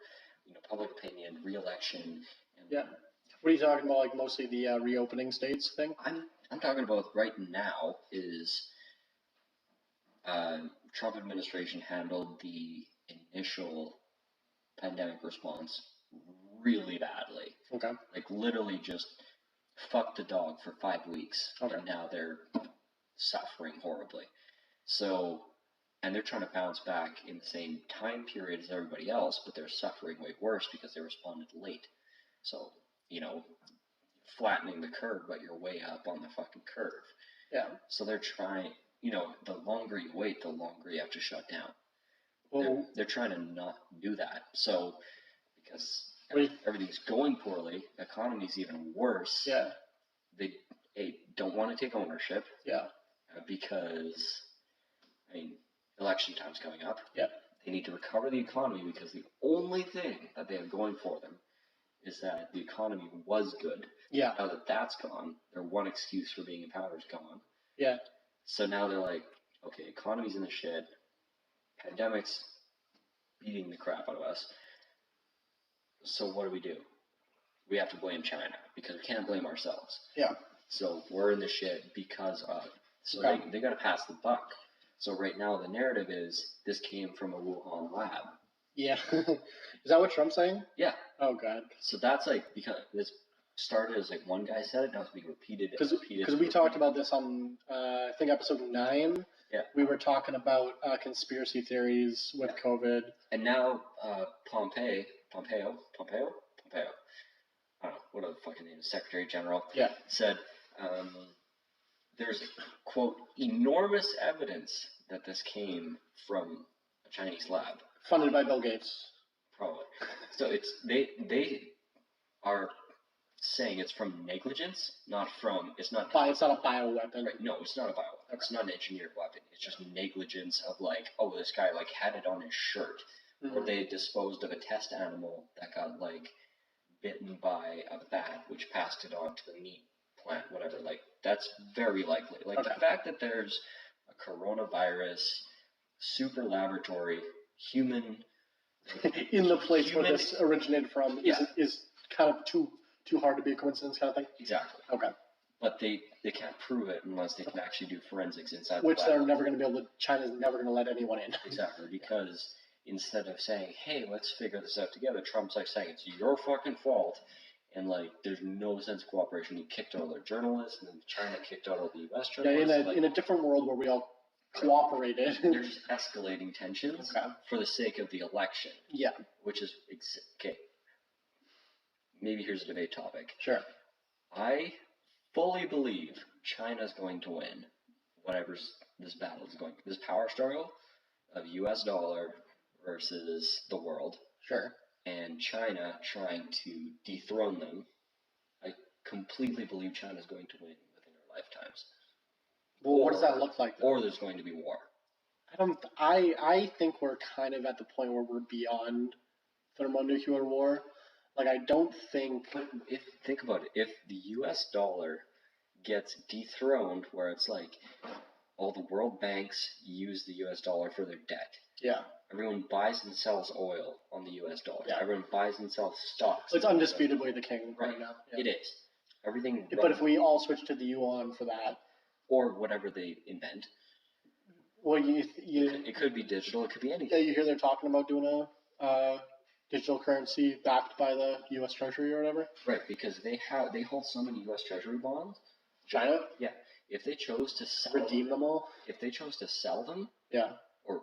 [SPEAKER 2] public opinion, re-election. And
[SPEAKER 1] What are you talking about? Like mostly the reopening states thing?
[SPEAKER 2] I'm talking about right now is Trump administration handled the initial pandemic response really badly.
[SPEAKER 1] Okay.
[SPEAKER 2] Like literally just fucked the dog for 5 weeks.
[SPEAKER 1] Okay.
[SPEAKER 2] And now they're suffering horribly. So, and they're trying to bounce back in the same time period as everybody else, but they're suffering way worse because they responded late. So, flattening the curve, but you're way up on the fucking curve.
[SPEAKER 1] Yeah.
[SPEAKER 2] So they're trying, the longer you wait, the longer you have to shut down.
[SPEAKER 1] Well,
[SPEAKER 2] they're trying to not do that. So, because everything's going poorly, the economy's even worse.
[SPEAKER 1] Yeah.
[SPEAKER 2] They don't want to take ownership.
[SPEAKER 1] Yeah.
[SPEAKER 2] Because, election time's coming up.
[SPEAKER 1] Yeah.
[SPEAKER 2] They need to recover the economy because the only thing that they have going for them is that the economy was good.
[SPEAKER 1] Yeah.
[SPEAKER 2] Now that that's gone, their one excuse for being in power is gone.
[SPEAKER 1] Yeah.
[SPEAKER 2] So now they're like, okay, economy's in the shit. Pandemic's beating the crap out of us. So what do? We have to blame China because we can't blame ourselves.
[SPEAKER 1] Yeah.
[SPEAKER 2] So we're in the shit because of. So they got to pass the buck. So right now the narrative is this came from a Wuhan lab.
[SPEAKER 1] Yeah. Is that what Trump's saying?
[SPEAKER 2] Yeah.
[SPEAKER 1] Oh, God.
[SPEAKER 2] So that's like, because this started as like one guy said it, now it's being repeated.
[SPEAKER 1] Because we talked about this on, I think, episode 9. Yeah. We were talking about conspiracy theories with COVID.
[SPEAKER 2] And now Pompeo, I don't know, what the fucking name is, Secretary General, said there's, quote, enormous evidence that this came from a Chinese lab.
[SPEAKER 1] Funded by Bill Gates.
[SPEAKER 2] Probably. So they are saying it's from negligence, it's not a
[SPEAKER 1] bioweapon.
[SPEAKER 2] Right, no, it's not a bioweapon. Okay. It's not an engineered weapon. It's just negligence of like, oh, this guy like had it on his shirt. Mm-hmm. Or they disposed of a test animal that got like bitten by a bat, which passed it on to the meat plant, whatever. Like, that's very likely. Like, the fact that there's a coronavirus, super laboratory, human...
[SPEAKER 1] in the place where this originated from is kind of too hard to be a coincidence kind of thing?
[SPEAKER 2] Exactly.
[SPEAKER 1] Okay.
[SPEAKER 2] But they can't prove it unless they can actually do forensics inside
[SPEAKER 1] Which
[SPEAKER 2] the
[SPEAKER 1] they're
[SPEAKER 2] lab.
[SPEAKER 1] never going to be able to, China's never going to let anyone in.
[SPEAKER 2] Exactly, because instead of saying, hey, let's figure this out together, Trump's like saying, it's your fucking fault. And like, there's no sense of cooperation. He kicked out all their journalists, and then China kicked out all the U.S. journalists.
[SPEAKER 1] In a different world where we all cooperated.
[SPEAKER 2] They're just escalating tensions for the sake of the election.
[SPEAKER 1] Yeah.
[SPEAKER 2] Which is, okay, maybe here's a debate topic.
[SPEAKER 1] Sure.
[SPEAKER 2] I fully believe China's going to win whatever this battle is going. This power struggle of U.S. dollar versus the world.
[SPEAKER 1] Sure.
[SPEAKER 2] And China trying to dethrone them. I completely believe China's going to win within their lifetimes.
[SPEAKER 1] Well, what does that look like, though?
[SPEAKER 2] Or there's going to be war.
[SPEAKER 1] I think we're kind of at the point where we're beyond thermonuclear war. Like, I don't think...
[SPEAKER 2] But think about it. If the U.S. dollar gets dethroned, where it's like all the world banks use the U.S. dollar for their debt.
[SPEAKER 1] Yeah.
[SPEAKER 2] Everyone buys and sells oil on the U.S. dollar.
[SPEAKER 1] Yeah.
[SPEAKER 2] Everyone buys and sells stocks.
[SPEAKER 1] It's undisputably the king right now. Yeah.
[SPEAKER 2] It is. Everything.
[SPEAKER 1] But if we all switch to the yuan for that...
[SPEAKER 2] Or whatever they invent.
[SPEAKER 1] Well,
[SPEAKER 2] it could be digital. It could be anything.
[SPEAKER 1] Yeah, you hear they're talking about doing a digital currency backed by the U.S. Treasury or whatever.
[SPEAKER 2] Right, because they hold so many U.S. Treasury bonds.
[SPEAKER 1] China.
[SPEAKER 2] Yeah, if they chose to sell
[SPEAKER 1] redeem them all.
[SPEAKER 2] If they chose to sell them.
[SPEAKER 1] Yeah.
[SPEAKER 2] Or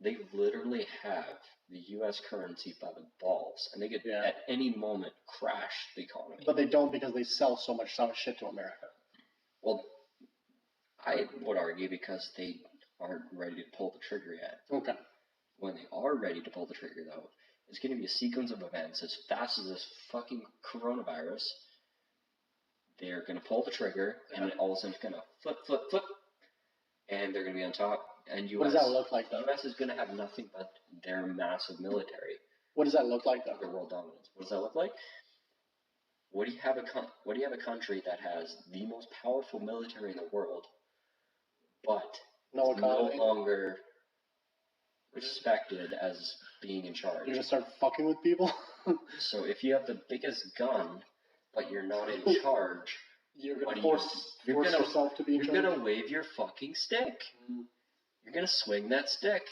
[SPEAKER 2] they literally have the U.S. currency by the balls, and they could at any moment crash the economy.
[SPEAKER 1] But they don't, because they sell so much shit to America.
[SPEAKER 2] Well, I would argue because they aren't ready to pull the trigger yet.
[SPEAKER 1] Okay.
[SPEAKER 2] When they are ready to pull the trigger, though, it's going to be a sequence of events as fast as this fucking coronavirus. They're going to pull the trigger, and all of a sudden it's going to flip, and they're going to be on top. And US,
[SPEAKER 1] what does that look like, though?
[SPEAKER 2] U.S. is going to have nothing but their massive military.
[SPEAKER 1] What does that look like, though?
[SPEAKER 2] Their world dominance. What does that look like? What do you have a country that has the most powerful military in the world, but
[SPEAKER 1] no
[SPEAKER 2] longer respected as being in charge?
[SPEAKER 1] You're gonna start fucking with people.
[SPEAKER 2] So if you have the biggest gun, but you're not in charge,
[SPEAKER 1] you're gonna force yourself to be in charge.
[SPEAKER 2] You're gonna wave your fucking stick. Mm. You're gonna swing that stick.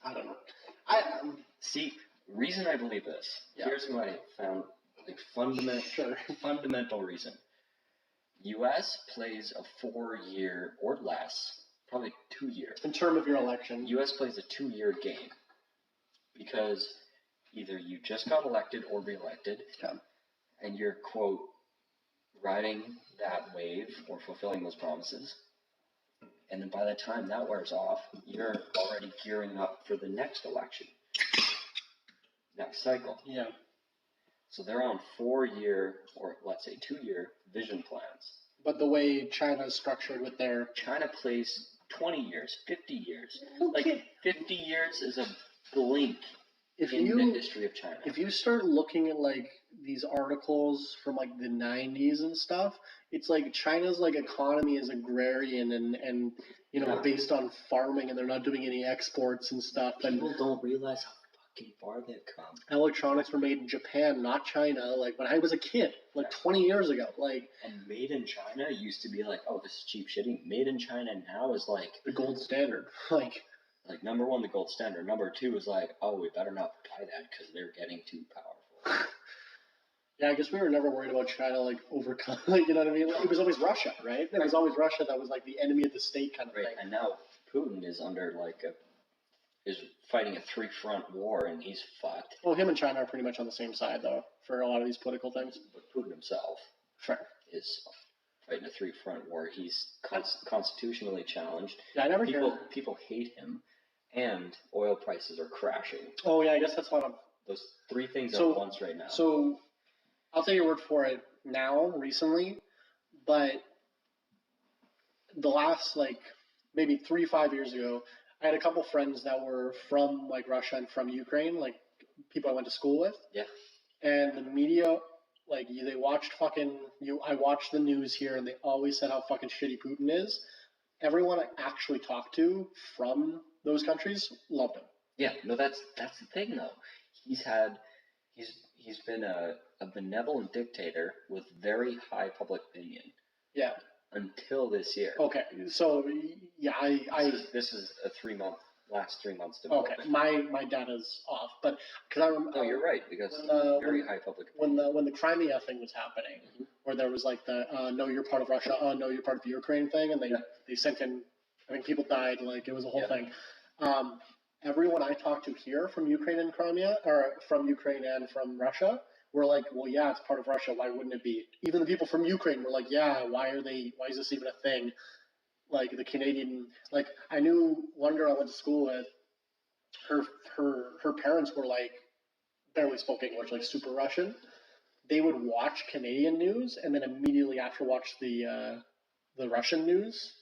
[SPEAKER 1] I don't know.
[SPEAKER 2] See, reason I believe this. Yeah. Here's what I found. Fundamental reason. U.S. plays a 4-year or less, probably 2 years.
[SPEAKER 1] In term of your election.
[SPEAKER 2] U.S. plays a 2-year game. Because either you just got elected or re-elected, and you're, quote, riding that wave or fulfilling those promises. And then by the time that wears off, you're already gearing up for the next election. Next cycle.
[SPEAKER 1] Yeah.
[SPEAKER 2] So they're on 4-year, or let's say 2-year, vision plans.
[SPEAKER 1] But the way China's structured with their...
[SPEAKER 2] China plays 20 years, 50 years. Okay. 50 years is a blink in the history of China.
[SPEAKER 1] If you start looking at, like, these articles from, like, the 90s and stuff, it's like China's, like, economy is agrarian and you know, based on farming, and they're not doing any exports and stuff.
[SPEAKER 2] People don't realize how far they've come.
[SPEAKER 1] Electronics were made in Japan, not China. Like when I was a kid, like 20 years ago. Like,
[SPEAKER 2] and made in China used to be like, oh, this is cheap shitty. Made in China now is like
[SPEAKER 1] the gold standard.
[SPEAKER 2] Like number one, the gold standard. Number two is like, oh, we better not buy that because they're getting too powerful.
[SPEAKER 1] Yeah, I guess we were never worried about China like overcome. Like, you know what I mean? Like, it was always Russia, right? It was always Russia that was like the enemy of the state kind of thing.
[SPEAKER 2] And now Putin is under is fighting a 3-front war, and he's fucked.
[SPEAKER 1] Well, him and China are pretty much on the same side, though, for a lot of these political things.
[SPEAKER 2] But Putin himself is fighting a 3-front war. He's constitutionally challenged.
[SPEAKER 1] Yeah, I never
[SPEAKER 2] people hate him, and oil prices are crashing.
[SPEAKER 1] Oh, yeah, I guess that's one of...
[SPEAKER 2] Those 3 things at once right now.
[SPEAKER 1] So, I'll take your word for it now, recently, but the last, like, maybe 3-5 years ago, I had a couple friends that were from, like, Russia and from Ukraine, like, people I went to school with.
[SPEAKER 2] Yeah.
[SPEAKER 1] And the media, like, they watched I watched the news here, and they always said how fucking shitty Putin is. Everyone I actually talked to from those countries loved him.
[SPEAKER 2] Yeah, no, that's the thing, though. He He's been a benevolent dictator with very high public opinion.
[SPEAKER 1] Yeah.
[SPEAKER 2] Until this year.
[SPEAKER 1] Okay, so yeah,
[SPEAKER 2] This is a last 3 months
[SPEAKER 1] development. Okay, my data's off, but because I remember.
[SPEAKER 2] No, you're right, because very high public
[SPEAKER 1] opinion. When the Crimea thing was happening, where there was like the no, you're part of Russia, no, you're part of the Ukraine thing, and they sent in, I think people died, like it was a whole thing. Everyone I talked to here from Ukraine and Crimea, or from Ukraine and from Russia, were like, well, yeah, it's part of Russia. Why wouldn't it be? Even the people from Ukraine were like, yeah, why is this even a thing? Like the Canadian, like I knew one girl I went to school with, her parents were like barely spoke English, like super Russian. They would watch Canadian news and then immediately after watch the Russian news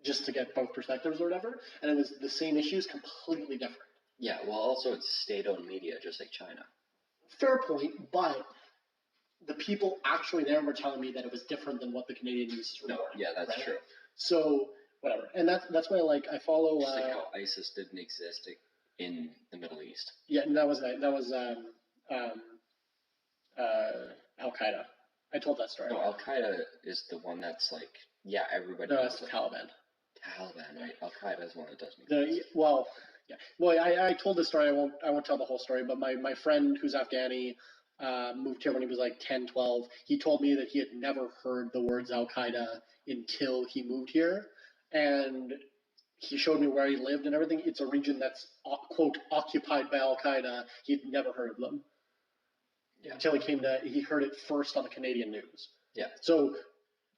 [SPEAKER 1] just to get both perspectives or whatever. And it was the same issues, completely different.
[SPEAKER 2] Yeah, well, also it's state-owned media, just like China.
[SPEAKER 1] Fair point, but the people actually there were telling me that it was different than what the Canadian news is reporting.
[SPEAKER 2] No, yeah, that's true.
[SPEAKER 1] So whatever, and that's why like I follow.
[SPEAKER 2] Just like how ISIS didn't exist in the Middle East.
[SPEAKER 1] Yeah, and that was Al Qaeda. I told that story.
[SPEAKER 2] No, Al Qaeda is the one that's like, yeah, everybody.
[SPEAKER 1] No, that's the Taliban.
[SPEAKER 2] Taliban, right? Al Qaeda is one that doesn't
[SPEAKER 1] exist. Well, yeah. Well, I told this story. I won't tell the whole story. But my friend who's Afghani moved here when he was like 10, 12. He told me that he had never heard the words Al Qaeda until he moved here, and he showed me where he lived and everything. It's a region that's quote occupied by Al Qaeda. He'd never heard of them. Yeah. Until he heard it first on the Canadian news. Yeah. So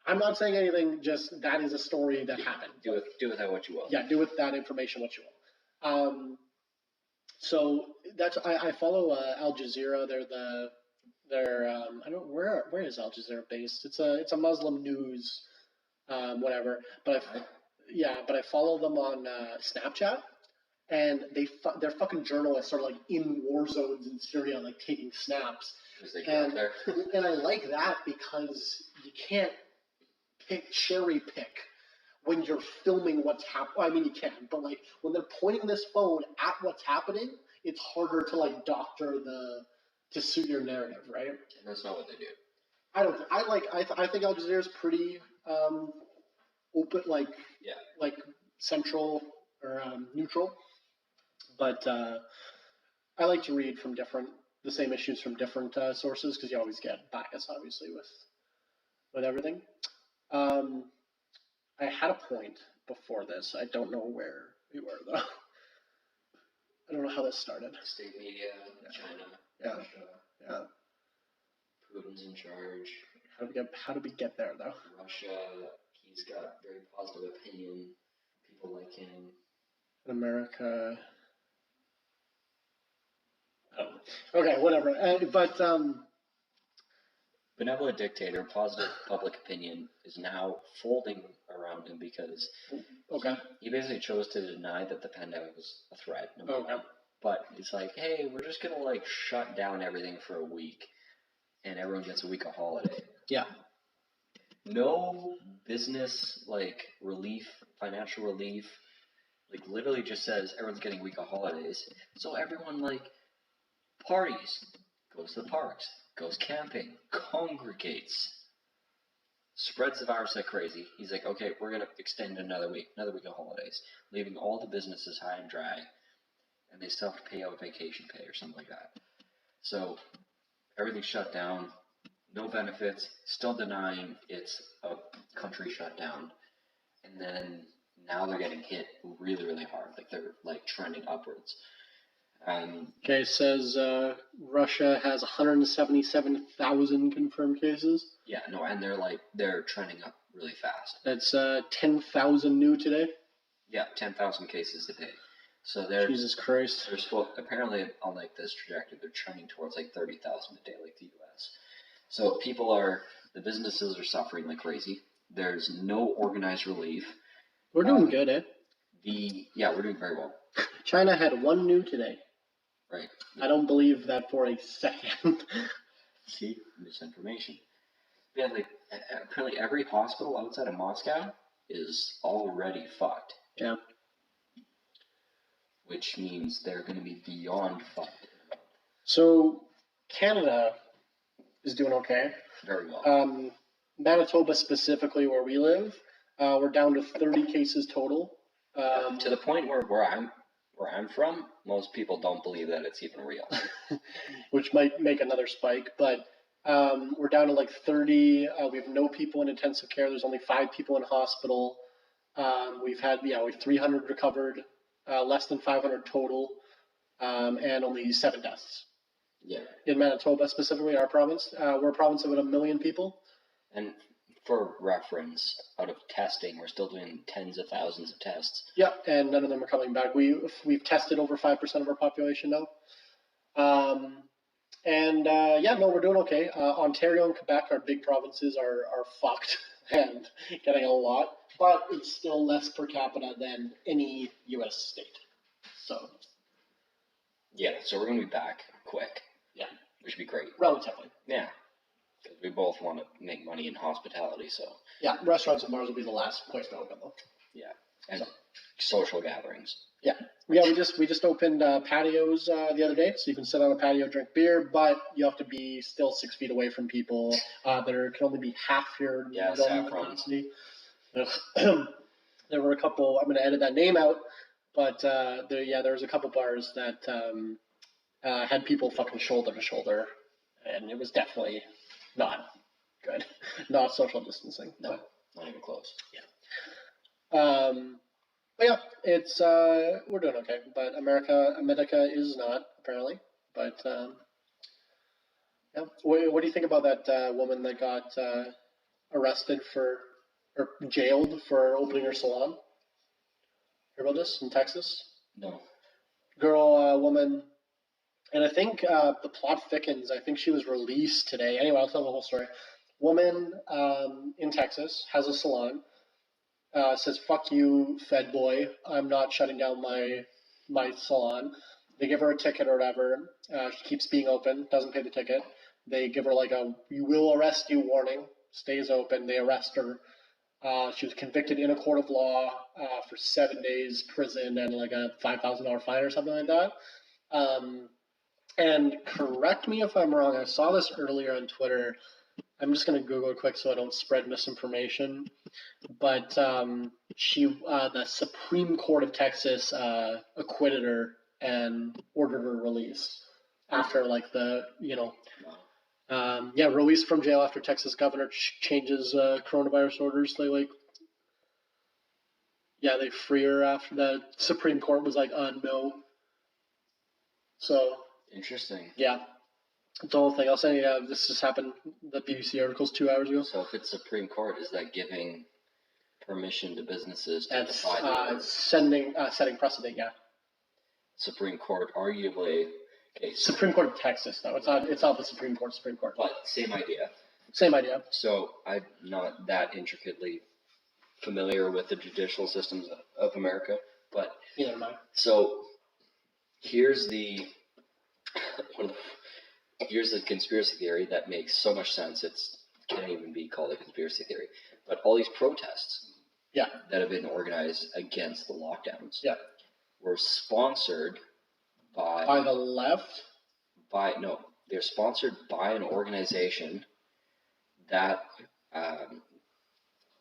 [SPEAKER 1] I'm not saying anything. Just that is a story that happened.
[SPEAKER 2] Do with that what you will.
[SPEAKER 1] Yeah. Do with that information what you will. So that's I follow Al Jazeera. They're I don't where is Al Jazeera based? It's a Muslim news, whatever. But I follow them on Snapchat, and their fucking journalists are like in war zones in Syria, like taking snaps. And I like that because you can't cherry pick when you're filming what's happening. I mean, you can, but like when they're pointing this phone at what's happening, it's harder to like doctor to suit your narrative, right?
[SPEAKER 2] And that's not what they do.
[SPEAKER 1] I think Al Jazeera is pretty open, like central or neutral, but I like to read from the same issues from different sources because you always get bias, obviously, with everything. I had a point before this. I don't know where we were though. I don't know how this started.
[SPEAKER 2] State media, China, Russia.
[SPEAKER 1] Yeah.
[SPEAKER 2] Putin's in charge.
[SPEAKER 1] How did we get there though?
[SPEAKER 2] Russia. He's got a very positive opinion. People like him.
[SPEAKER 1] In America. Oh. Okay, whatever.
[SPEAKER 2] Benevolent dictator, positive public opinion is now folding around him because he basically chose to deny that the pandemic was a threat. Number one. But it's like, hey, we're just gonna like shut down everything for a week, and everyone gets a week of holiday.
[SPEAKER 1] Yeah.
[SPEAKER 2] No business like relief, financial relief, like literally just says everyone's getting a week of holidays. So everyone like parties, goes to the parks, goes camping, congregates, spreads the virus like crazy. He's like, okay, we're gonna extend another week of holidays, leaving all the businesses high and dry, and they still have to pay out vacation pay or something like that. So everything's shut down. No benefits, still denying it's a country shutdown, and then now they're getting hit really, really hard. Like they're like trending upwards.
[SPEAKER 1] Okay, it says Russia has 177,000 confirmed cases.
[SPEAKER 2] Yeah, no, and they're trending up really fast.
[SPEAKER 1] That's 10,000 new today.
[SPEAKER 2] Yeah, 10,000 cases a day. So
[SPEAKER 1] Jesus Christ.
[SPEAKER 2] They're apparently on like this trajectory. They're trending towards like 30,000 a day, like the U.S. So the businesses are suffering like crazy. There's no organized relief.
[SPEAKER 1] We're doing good, eh?
[SPEAKER 2] We're doing very well.
[SPEAKER 1] China had one new today.
[SPEAKER 2] Right.
[SPEAKER 1] I don't believe that for a second.
[SPEAKER 2] See? Misinformation. Yeah, like apparently every hospital outside of Moscow is already fucked.
[SPEAKER 1] Yeah.
[SPEAKER 2] Which means they're going to be beyond fucked.
[SPEAKER 1] So, Canada is doing okay.
[SPEAKER 2] Very well.
[SPEAKER 1] Manitoba specifically, where we live, we're down to 30 cases total.
[SPEAKER 2] To the point where I'm from, most people don't believe that it's even real.
[SPEAKER 1] Which might make another spike, but we're down to like 30. We have no people in intensive care. There's only 5 people in hospital. We've 300 recovered, less than 500 total, and only 7 deaths.
[SPEAKER 2] Yeah.
[SPEAKER 1] In Manitoba, specifically, our province. We're a province of about 1 million people.
[SPEAKER 2] And for reference, out of testing, we're still doing tens of thousands of tests.
[SPEAKER 1] Yeah, and none of them are coming back. We've tested over 5% of our population now. We're doing okay. Ontario and Quebec, our big provinces, are fucked and getting a lot, but it's still less per capita than any U.S. state. So.
[SPEAKER 2] Yeah, so we're going to be back quick.
[SPEAKER 1] Yeah.
[SPEAKER 2] Which would be great.
[SPEAKER 1] Relatively.
[SPEAKER 2] Yeah. Because we both want to make money in hospitality, so.
[SPEAKER 1] Yeah, restaurants and bars will be the last place to open, though.
[SPEAKER 2] Yeah, and social gatherings.
[SPEAKER 1] Yeah. Yeah, we just opened patios the other day, so you can sit on a patio, drink beer, but you have to be still 6 feet away from people. There can only be half your capacity. There were a couple. I'm going to edit that name out, but there was a couple bars that had people fucking shoulder to shoulder, and it was definitely not good. Not social distancing.
[SPEAKER 2] No, not even close.
[SPEAKER 1] Yeah. But yeah, it's we're doing okay. But America is not apparently. But yeah, what do you think about that woman that got arrested or jailed for opening her salon? Hear about this in Texas?
[SPEAKER 2] No.
[SPEAKER 1] Woman, and I think the plot thickens. I think she was released today. Anyway, I'll tell the whole story. Woman in Texas has a salon. Says, "Fuck you, Fed boy. I'm not shutting down my salon." They give her a ticket or whatever. She keeps being open, doesn't pay the ticket. They give her like a "we will arrest you" warning. Stays open. They arrest her. She was convicted in a court of law for 7 days prison and like a $5,000 fine or something like that. And correct me if I'm wrong. I saw this earlier on Twitter. I'm just going to Google it quick so I don't spread misinformation. But the Supreme Court of Texas acquitted her and ordered her release after released from jail after Texas governor changes coronavirus orders. They free her after the Supreme Court was like, no. So.
[SPEAKER 2] Interesting.
[SPEAKER 1] Yeah. The whole thing. I'll say, this just happened, the BBC articles 2 hours ago.
[SPEAKER 2] So if it's Supreme Court, is that giving permission to businesses to
[SPEAKER 1] That's
[SPEAKER 2] defy
[SPEAKER 1] setting precedent, yeah.
[SPEAKER 2] Supreme Court, arguably... Okay,
[SPEAKER 1] Supreme Court of Texas, though. It's not the Supreme Court.
[SPEAKER 2] But same idea.
[SPEAKER 1] Same idea.
[SPEAKER 2] So I'm not that intricately familiar with the judicial systems of America, but...
[SPEAKER 1] Neither am I.
[SPEAKER 2] So here's the conspiracy theory that makes so much sense. It can't even be called a conspiracy theory. But all these protests that have been organized against the lockdowns were sponsored by
[SPEAKER 1] the left?
[SPEAKER 2] They're sponsored by an organization that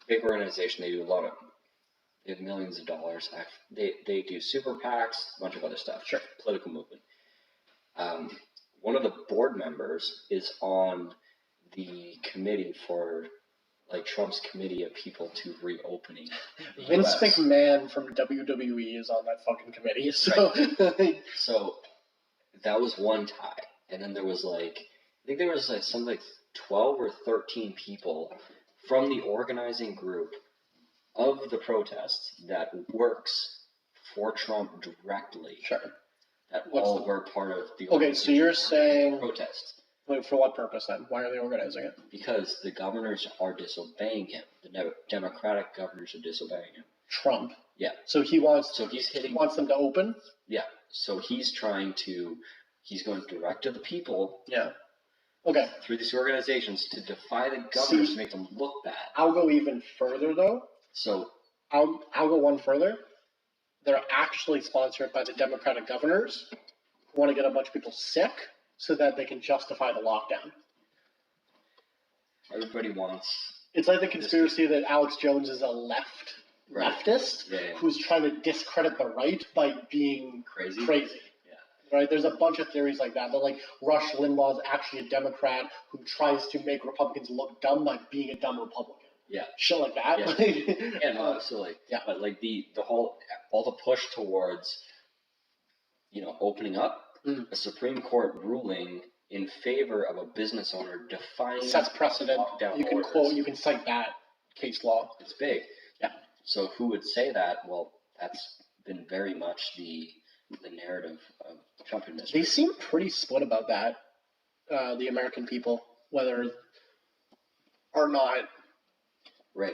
[SPEAKER 2] big organization. They have millions of dollars. They do super PACs, a bunch of other stuff.
[SPEAKER 1] Sure.
[SPEAKER 2] Political movement. One of the board members is on the committee for Trump's committee of people to reopening the
[SPEAKER 1] Vince
[SPEAKER 2] US.
[SPEAKER 1] McMahon from WWE is on that fucking committee. So,
[SPEAKER 2] right. So that was one tie, and then there was I think there was something like 12 or 13 people from the organizing group of the protests that works for Trump directly.
[SPEAKER 1] Sure.
[SPEAKER 2] That were part of the
[SPEAKER 1] Okay, so you're saying
[SPEAKER 2] protests.
[SPEAKER 1] Wait, for what purpose then? Why are they organizing it?
[SPEAKER 2] Because the governors are disobeying him. The Democratic governors are disobeying him.
[SPEAKER 1] Trump.
[SPEAKER 2] Yeah.
[SPEAKER 1] So he wants.
[SPEAKER 2] So he
[SPEAKER 1] wants them to open.
[SPEAKER 2] Yeah. So he's going direct to the people.
[SPEAKER 1] Yeah. Okay.
[SPEAKER 2] Through these organizations to defy the governors to make them look bad.
[SPEAKER 1] I'll go even further though.
[SPEAKER 2] So
[SPEAKER 1] I'll go one further. They're actually sponsored by the Democratic governors who want to get a bunch of people sick so that they can justify the lockdown.
[SPEAKER 2] Everybody wants.
[SPEAKER 1] It's like the conspiracy that Alex Jones is a leftist who's trying to discredit the right by being crazy. Yeah. Right? There's a bunch of theories like that. But like Rush Limbaugh is actually a Democrat who tries to make Republicans look dumb by being a dumb Republican.
[SPEAKER 2] Yeah.
[SPEAKER 1] Shit like that.
[SPEAKER 2] Yeah, no, absolutely. Yeah. But like the whole all the push towards, opening up a Supreme Court ruling in favor of a business owner defying
[SPEAKER 1] sets precedent. You can
[SPEAKER 2] orders.
[SPEAKER 1] You can cite that case law.
[SPEAKER 2] It's big.
[SPEAKER 1] Yeah.
[SPEAKER 2] So who would say that? Well, that's been very much the narrative of the Trump administration.
[SPEAKER 1] They seem pretty split about that, the American people, whether or not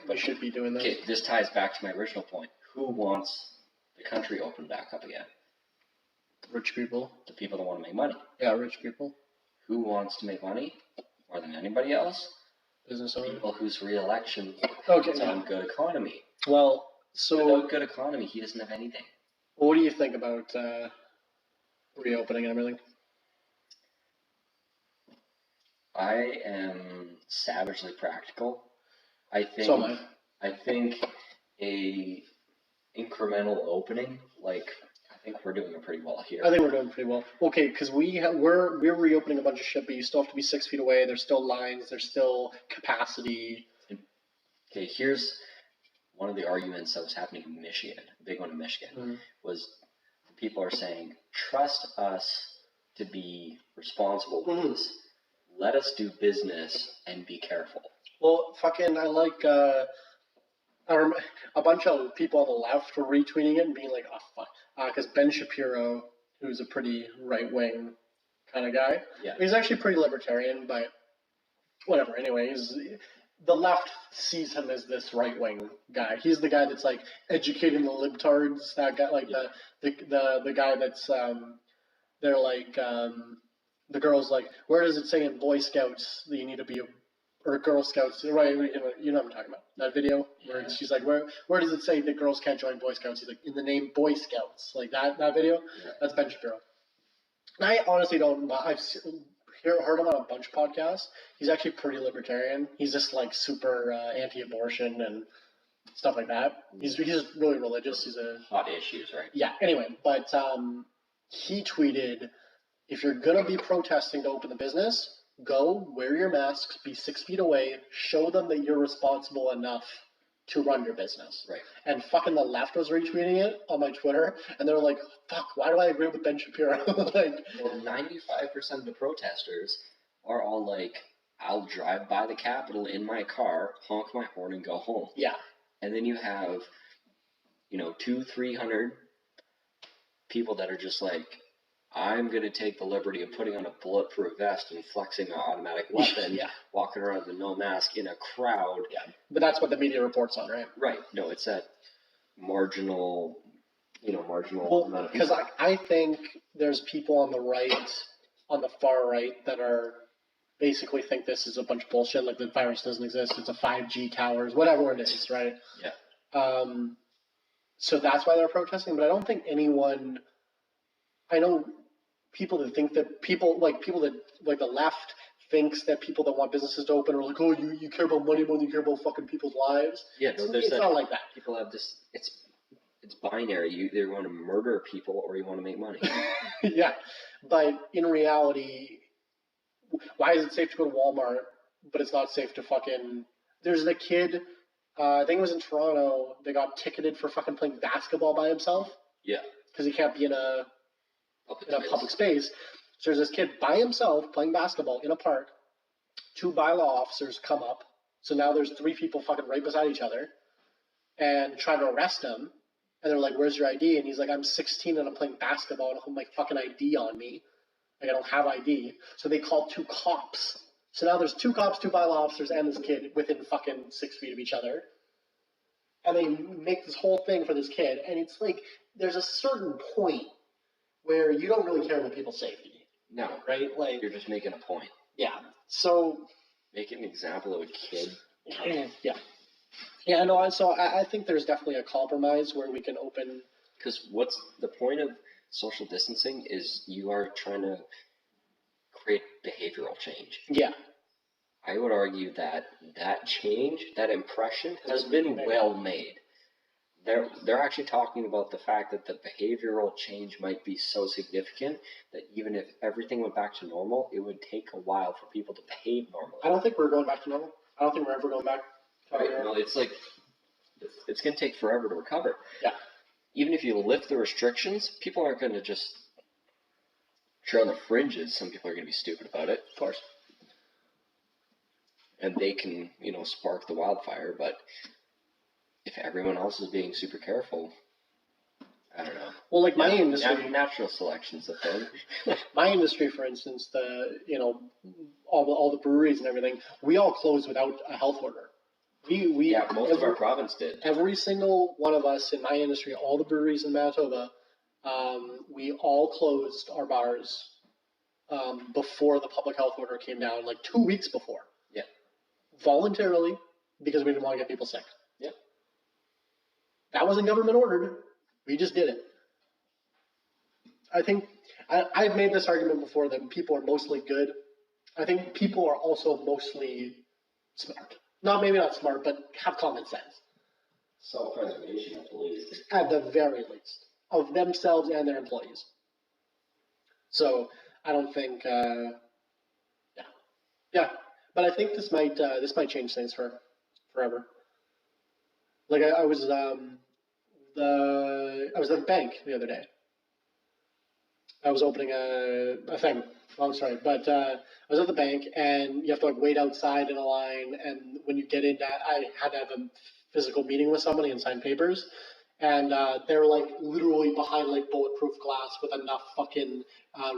[SPEAKER 1] we should be doing this.
[SPEAKER 2] Okay, this ties back to my original point. Who wants the country opened back up again?
[SPEAKER 1] Rich people.
[SPEAKER 2] The people that want to make money.
[SPEAKER 1] Yeah, rich people.
[SPEAKER 2] Who wants to make money more than anybody else?
[SPEAKER 1] Business owners.
[SPEAKER 2] People whose re-election is on good economy.
[SPEAKER 1] Well, so
[SPEAKER 2] without good economy, he doesn't have anything.
[SPEAKER 1] What do you think about reopening and everything?
[SPEAKER 2] I am savagely practical. I think.
[SPEAKER 1] So am I.
[SPEAKER 2] I think a incremental opening, I think we're doing it pretty well here.
[SPEAKER 1] I think we're doing pretty well. Okay, because we're reopening a bunch of shit, but you still have to be 6 feet away. There's still lines. There's still capacity.
[SPEAKER 2] Okay, here's one of the arguments that was happening in Michigan. A big one in Michigan was people are saying, trust us to be responsible with this. Let us do business and be careful.
[SPEAKER 1] Well, I like a bunch of people on the left were retweeting it and being like, oh, fuck. Because Ben Shapiro, who's a pretty right-wing kind of guy, he's actually pretty libertarian, but whatever. Anyway, the left sees him as this right-wing guy. He's the guy that's like educating the libtards. That guy, like the guy that's they're like the girl's like, where does it say in Boy Scouts that you need to be or Girl Scouts, right? You know what I'm talking about. That video where she's like, where does it say that girls can't join Boy Scouts? He's like, in the name Boy Scouts. Like that video? Yeah. That's Ben Shapiro. And I honestly don't, I've heard him on a bunch of podcasts. He's actually pretty libertarian. He's just like super anti-abortion and stuff like that. He's really religious. He's a
[SPEAKER 2] hot issues, right?
[SPEAKER 1] Yeah. Anyway, but he tweeted, if you're gonna be protesting to open the business, go, wear your masks, be 6 feet away, show them that you're responsible enough to run your business.
[SPEAKER 2] Right.
[SPEAKER 1] And fucking the left was retweeting it on my Twitter, and they're like, fuck, why do I agree with Ben Shapiro?
[SPEAKER 2] Well, 95% of the protesters are all like, I'll drive by the Capitol in my car, honk my horn, and go home.
[SPEAKER 1] Yeah. And
[SPEAKER 2] then you have, 200-300 people that are just like, I'm going to take the liberty of putting on a bulletproof vest and flexing an automatic weapon, walking around with no mask in a crowd.
[SPEAKER 1] Yeah, but that's what the media reports on, right?
[SPEAKER 2] Right. No, it's that marginal amount of people.
[SPEAKER 1] Because I think there's people on the right, on the far right, that are basically think this is a bunch of bullshit, like the virus doesn't exist, it's a 5G towers, whatever it is, right?
[SPEAKER 2] Yeah.
[SPEAKER 1] So that's why they're protesting, but I don't think anyone... I know people that think that people that like the left thinks that people that want businesses to open are like, oh, you care about money more than you care about fucking people's lives.
[SPEAKER 2] Yeah, no,
[SPEAKER 1] it's not like that.
[SPEAKER 2] People have this. It's binary. You either want to murder people or you want to make money.
[SPEAKER 1] Yeah, but in reality, why is it safe to go to Walmart, but it's not safe to fucking? There's a kid. I think it was in Toronto. They got ticketed for fucking playing basketball by himself.
[SPEAKER 2] Yeah,
[SPEAKER 1] because he can't be in a public space. So there's this kid by himself playing basketball in a park. 2 bylaw officers come up. So now there's 3 people fucking right beside each other and try to arrest him. And they're like, where's your ID? And he's like, I'm 16 and I'm playing basketball. I don't have my fucking ID on me. Like, I don't have ID. So they call 2 cops. So now there's 2 cops, 2 bylaw officers, and this kid within fucking 6 feet of each other. And they make this whole thing for this kid. And it's like, there's a certain point where you don't really care about people's safety.
[SPEAKER 2] No.
[SPEAKER 1] Right? Like,
[SPEAKER 2] you're just making a point.
[SPEAKER 1] Yeah. So...
[SPEAKER 2] Make an example of a kid.
[SPEAKER 1] Yeah. Yeah, no, so I think there's definitely a compromise where we can open...
[SPEAKER 2] Because what's the point of social distancing is you are trying to create behavioral change.
[SPEAKER 1] Yeah.
[SPEAKER 2] I would argue that change, that impression, has been well made. They're actually talking about the fact that the behavioral change might be so significant that even if everything went back to normal, it would take a while for people to behave normally.
[SPEAKER 1] I don't think we're going back to normal. I don't think we're ever going back.
[SPEAKER 2] Right? No, it's like it's going to take forever to recover.
[SPEAKER 1] Yeah.
[SPEAKER 2] Even if you lift the restrictions, people aren't going to just. Sure, on the fringes, some people are going to be stupid about it,
[SPEAKER 1] Of course.
[SPEAKER 2] And they can, spark the wildfire. But if everyone else is being super careful, I don't know.
[SPEAKER 1] Well, like my industry,
[SPEAKER 2] natural selection's a thing.
[SPEAKER 1] My industry, for instance, all the breweries and everything, we all closed without a health order.
[SPEAKER 2] Most of our province did.
[SPEAKER 1] Every single one of us in my industry, all the breweries in Manitoba, we all closed our bars before the public health order came down, like 2 weeks before.
[SPEAKER 2] Yeah.
[SPEAKER 1] Voluntarily, because we didn't want to get people sick.
[SPEAKER 2] Yeah.
[SPEAKER 1] That wasn't government ordered. We just did it. I think I've made this argument before that people are mostly good. I think people are also mostly smart. Maybe not smart, but have common sense.
[SPEAKER 2] Self-preservation, at the least.
[SPEAKER 1] At the very least. Of themselves and their employees. So I don't think, yeah. But I think this might change things forever. Like I was at the bank the other day. I was opening a thing. I'm sorry, but I was at the bank, and you have to wait outside in a line. And when you get in, I had to have a physical meeting with somebody and sign papers. And they're literally behind bulletproof glass with enough fucking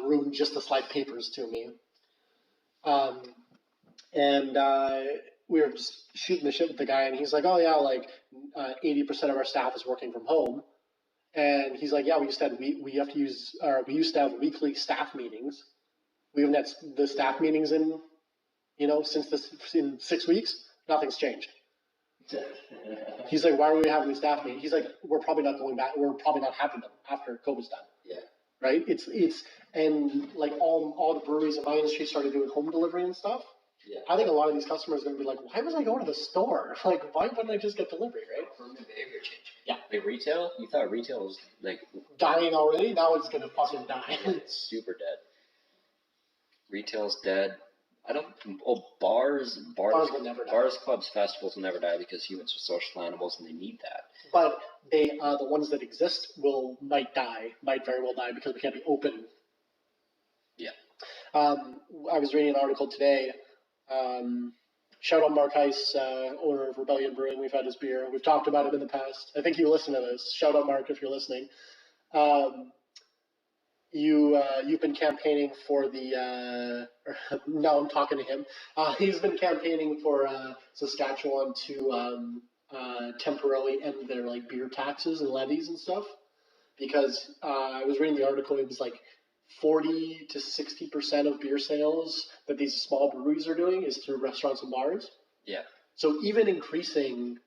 [SPEAKER 1] room just to slide papers to me. And we were just shooting the shit with the guy, and he's like, "Oh yeah, 80% of our staff is working from home." And he's like, "Yeah, we used to have weekly staff meetings. We haven't had the staff meetings in 6 weeks. Nothing's changed." He's like, "Why are we having these staff meetings?" He's like, "We're probably not going back. We're probably not having them after COVID's done."
[SPEAKER 2] Yeah.
[SPEAKER 1] Right? And all the breweries in my industry started doing home delivery and stuff.
[SPEAKER 2] Yeah.
[SPEAKER 1] I think a lot of these customers are going to be like, "Why was I going to the store? Why wouldn't I just get delivery?" Right?
[SPEAKER 2] Permanent behavior change.
[SPEAKER 1] Yeah.
[SPEAKER 2] Retail? You thought retail was
[SPEAKER 1] dying already? Now it's going to fucking die.
[SPEAKER 2] It's super dead. Retail's dead. Bars
[SPEAKER 1] will never die.
[SPEAKER 2] Bars, clubs, festivals will never die because humans are social animals and they need that.
[SPEAKER 1] But the ones that exist might very well die because we can't be open.
[SPEAKER 2] Yeah.
[SPEAKER 1] I was reading an article today. Shout out Mark Heiss, owner of Rebellion Brewing. We've had his beer. We've talked about it in the past. I think you listen to this. Shout out Mark if you're listening. You've been campaigning for the. Now I'm talking to him. He's been campaigning for Saskatchewan to temporarily end their beer taxes and levies and stuff, because I was reading the article. It was 40 to 60% of beer sales that these small breweries are doing is through restaurants and bars.
[SPEAKER 2] Yeah. So
[SPEAKER 1] even increasing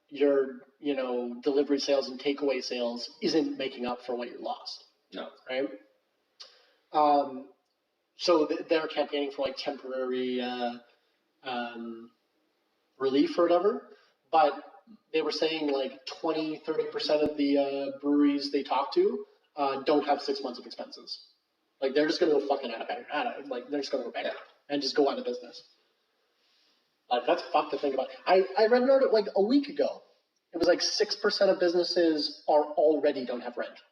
[SPEAKER 1] your delivery sales and takeaway sales isn't making up for what you lost.
[SPEAKER 2] No.
[SPEAKER 1] Right? So they're campaigning for temporary relief or whatever, but they were saying 20, 30% of the breweries they talk to don't have 6 months of expenses. They're just going to go fucking they're just going to go bankrupt and just go out of business. That's fucked to think about. I read an article a week ago. It was 6% of businesses don't have rent.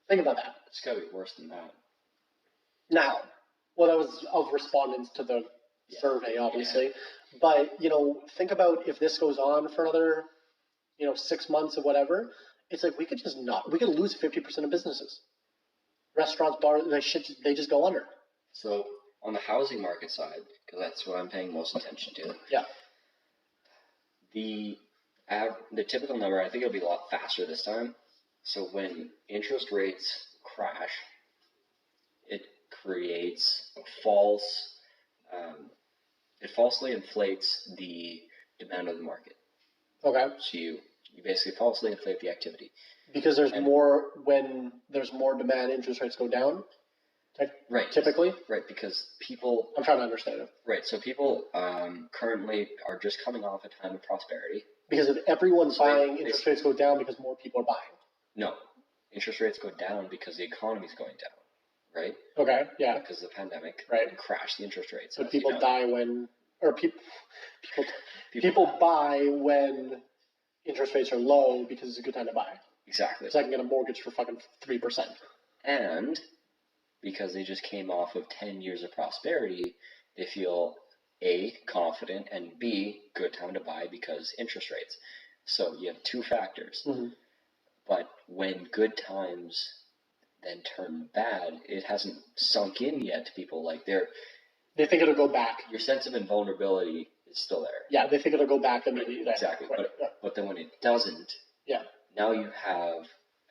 [SPEAKER 1] Think about that.
[SPEAKER 2] It's got to be worse than that.
[SPEAKER 1] Now, that was of respondents to the survey, obviously. Yeah. But, think about if this goes on for another, 6 months or whatever. It's we could lose 50% of businesses. Restaurants, bars, they just go under.
[SPEAKER 2] So, on the housing market side, because that's what I'm paying most attention to.
[SPEAKER 1] Yeah.
[SPEAKER 2] The typical number, I think it'll be a lot faster this time. So when interest rates crash, it creates it falsely inflates the demand of the market.
[SPEAKER 1] Okay.
[SPEAKER 2] So You basically falsely inflate the activity.
[SPEAKER 1] Because there's more, when there's more demand, interest rates go down?
[SPEAKER 2] Right.
[SPEAKER 1] Typically?
[SPEAKER 2] Right, because people...
[SPEAKER 1] I'm trying to understand it.
[SPEAKER 2] Right, so people currently are just coming off a time of prosperity.
[SPEAKER 1] Because if everyone's buying, interest rates go down because more people are buying.
[SPEAKER 2] No, interest rates go down because the economy's going down, right?
[SPEAKER 1] Okay, yeah.
[SPEAKER 2] Because of the pandemic,
[SPEAKER 1] right,
[SPEAKER 2] and crashed the interest rates.
[SPEAKER 1] But people die when, or people buy when interest rates are low because it's a good time to buy.
[SPEAKER 2] Exactly.
[SPEAKER 1] Because I can get a mortgage for fucking 3%.
[SPEAKER 2] And because they just came off of 10 years of prosperity, they feel A, confident, and B, good time to buy because interest rates. So you have two factors.
[SPEAKER 1] Mm-hmm.
[SPEAKER 2] But when good times then turn bad, it hasn't sunk in yet to people. Like
[SPEAKER 1] they think it'll go back.
[SPEAKER 2] Your sense of invulnerability is still there.
[SPEAKER 1] Yeah, they think it'll go back immediately.
[SPEAKER 2] Exactly. Right. But then when it doesn't, now you have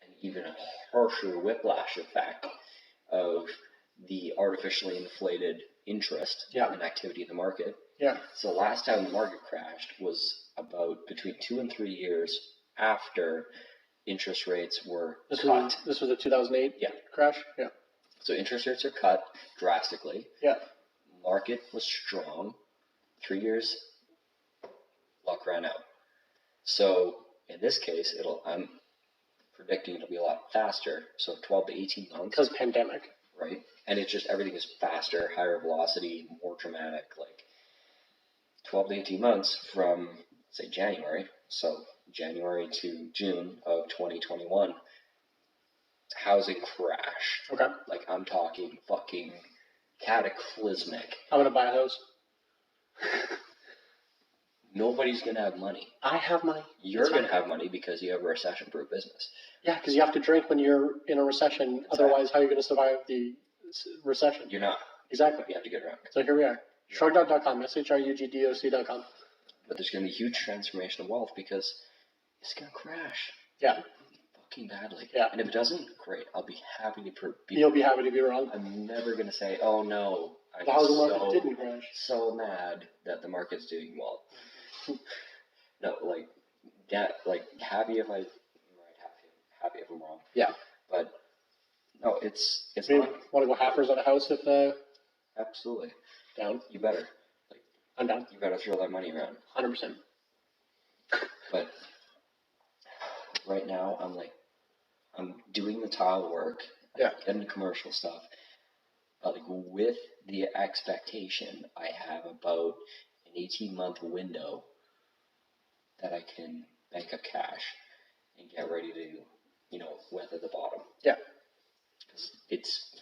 [SPEAKER 2] an even harsher whiplash effect of the artificially inflated interest and activity in the market. Yeah. So last time the market crashed was about between 2 and 3 years after interest rates were cut.
[SPEAKER 1] This was a 2008 crash? Yeah.
[SPEAKER 2] So interest rates are cut drastically.
[SPEAKER 1] Yeah.
[SPEAKER 2] Market was strong. 3 years, luck ran out. So in this case, I'm predicting it'll be a lot faster. So 12 to 18 months.
[SPEAKER 1] Because pandemic.
[SPEAKER 2] Right. And it's just everything is faster, higher velocity, more dramatic. Like 12 to 18 months from, say, January. So January to June of 2021, housing crash.
[SPEAKER 1] Okay.
[SPEAKER 2] Like I'm talking fucking cataclysmic.
[SPEAKER 1] I'm gonna buy a house.
[SPEAKER 2] Nobody's gonna have money.
[SPEAKER 1] I have money.
[SPEAKER 2] You're gonna have money because you have a recession-proof business.
[SPEAKER 1] Yeah, because you have to drink when you're in a recession. Otherwise, how are you gonna survive the recession?
[SPEAKER 2] You're not.
[SPEAKER 1] Exactly.
[SPEAKER 2] You have to get around.
[SPEAKER 1] So here we are. Shrugdog.com, shrugdoc.com.
[SPEAKER 2] But there's gonna be huge transformation of wealth because it's gonna crash.
[SPEAKER 1] Yeah.
[SPEAKER 2] Fucking badly.
[SPEAKER 1] Yeah.
[SPEAKER 2] And if it doesn't, great. I'll be happy to
[SPEAKER 1] You'll be happy to be wrong.
[SPEAKER 2] I'm never gonna say, oh no,
[SPEAKER 1] the housing market didn't crash.
[SPEAKER 2] So mad that the market's doing well. No, like happy if I'm right, happy if I'm wrong.
[SPEAKER 1] Yeah.
[SPEAKER 2] But no, it's
[SPEAKER 1] not. Want to go halfers on a house if
[SPEAKER 2] absolutely.
[SPEAKER 1] Down.
[SPEAKER 2] You better.
[SPEAKER 1] I'm down.
[SPEAKER 2] You better throw that money around.
[SPEAKER 1] 100%.
[SPEAKER 2] But right now, I'm doing the tile work.
[SPEAKER 1] Yeah.
[SPEAKER 2] Getting the commercial stuff. But with the expectation, I have about an 18-month window that I can bank up cash and get ready to, weather the bottom.
[SPEAKER 1] Yeah.
[SPEAKER 2] Because it's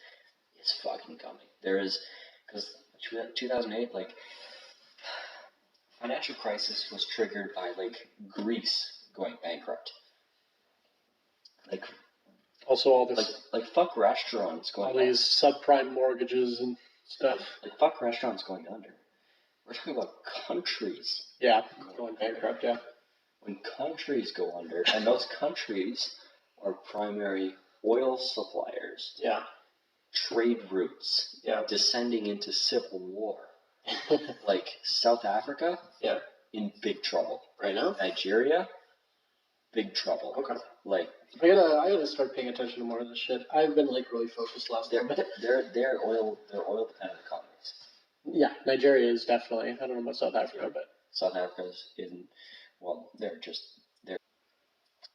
[SPEAKER 2] fucking coming. Because 2008, financial crisis was triggered by Greece going bankrupt.
[SPEAKER 1] Also all this
[SPEAKER 2] fuck restaurants going
[SPEAKER 1] all these subprime mortgages and stuff.
[SPEAKER 2] Fuck restaurants going under. We're talking about countries.
[SPEAKER 1] Yeah, going bankrupt, yeah.
[SPEAKER 2] When countries go under, and those countries are primary oil suppliers.
[SPEAKER 1] Yeah.
[SPEAKER 2] Trade routes.
[SPEAKER 1] Yeah.
[SPEAKER 2] Descending into civil war. South Africa.
[SPEAKER 1] Yeah.
[SPEAKER 2] In big trouble.
[SPEAKER 1] Right now?
[SPEAKER 2] Nigeria. Big trouble.
[SPEAKER 1] Okay.
[SPEAKER 2] I
[SPEAKER 1] gotta start paying attention to more of this shit. I've been really focused last time.
[SPEAKER 2] They're oil dependent economies.
[SPEAKER 1] Yeah, Nigeria is definitely. I don't know about South Africa, but
[SPEAKER 2] South Africa's they're.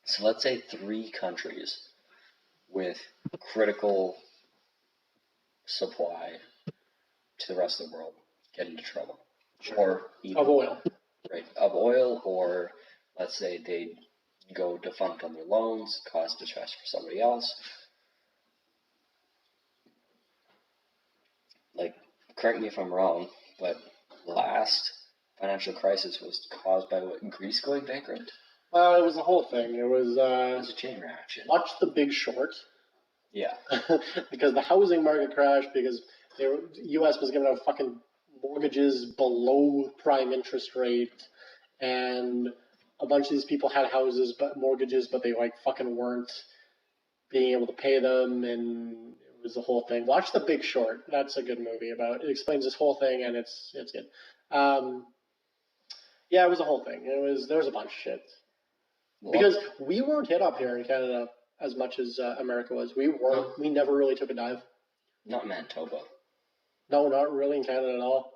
[SPEAKER 2] So let's say 3 countries with critical supply to the rest of the world get into trouble.
[SPEAKER 1] Sure.
[SPEAKER 2] Or even,
[SPEAKER 1] of oil.
[SPEAKER 2] Right. Of oil, or let's say they go defunct on their loans, cause distress for somebody else. Correct me if I'm wrong, but last financial crisis was caused by Greece going bankrupt?
[SPEAKER 1] Well, it was the whole thing. It was
[SPEAKER 2] a chain reaction.
[SPEAKER 1] Watch The Big Short.
[SPEAKER 2] Yeah.
[SPEAKER 1] Because the housing market crashed because the U.S. was giving out fucking mortgages below prime interest rate, and a bunch of these people had mortgages, but they fucking weren't being able to pay them, and it was the whole thing. Watch The Big Short. That's a good movie it explains this whole thing, and it's good. Yeah, it was a whole thing. There was a bunch of shit. Because we weren't hit up here in Canada as much as America was. We weren't. We never really took a dive.
[SPEAKER 2] Not Manitoba.
[SPEAKER 1] No, not really in Canada at all.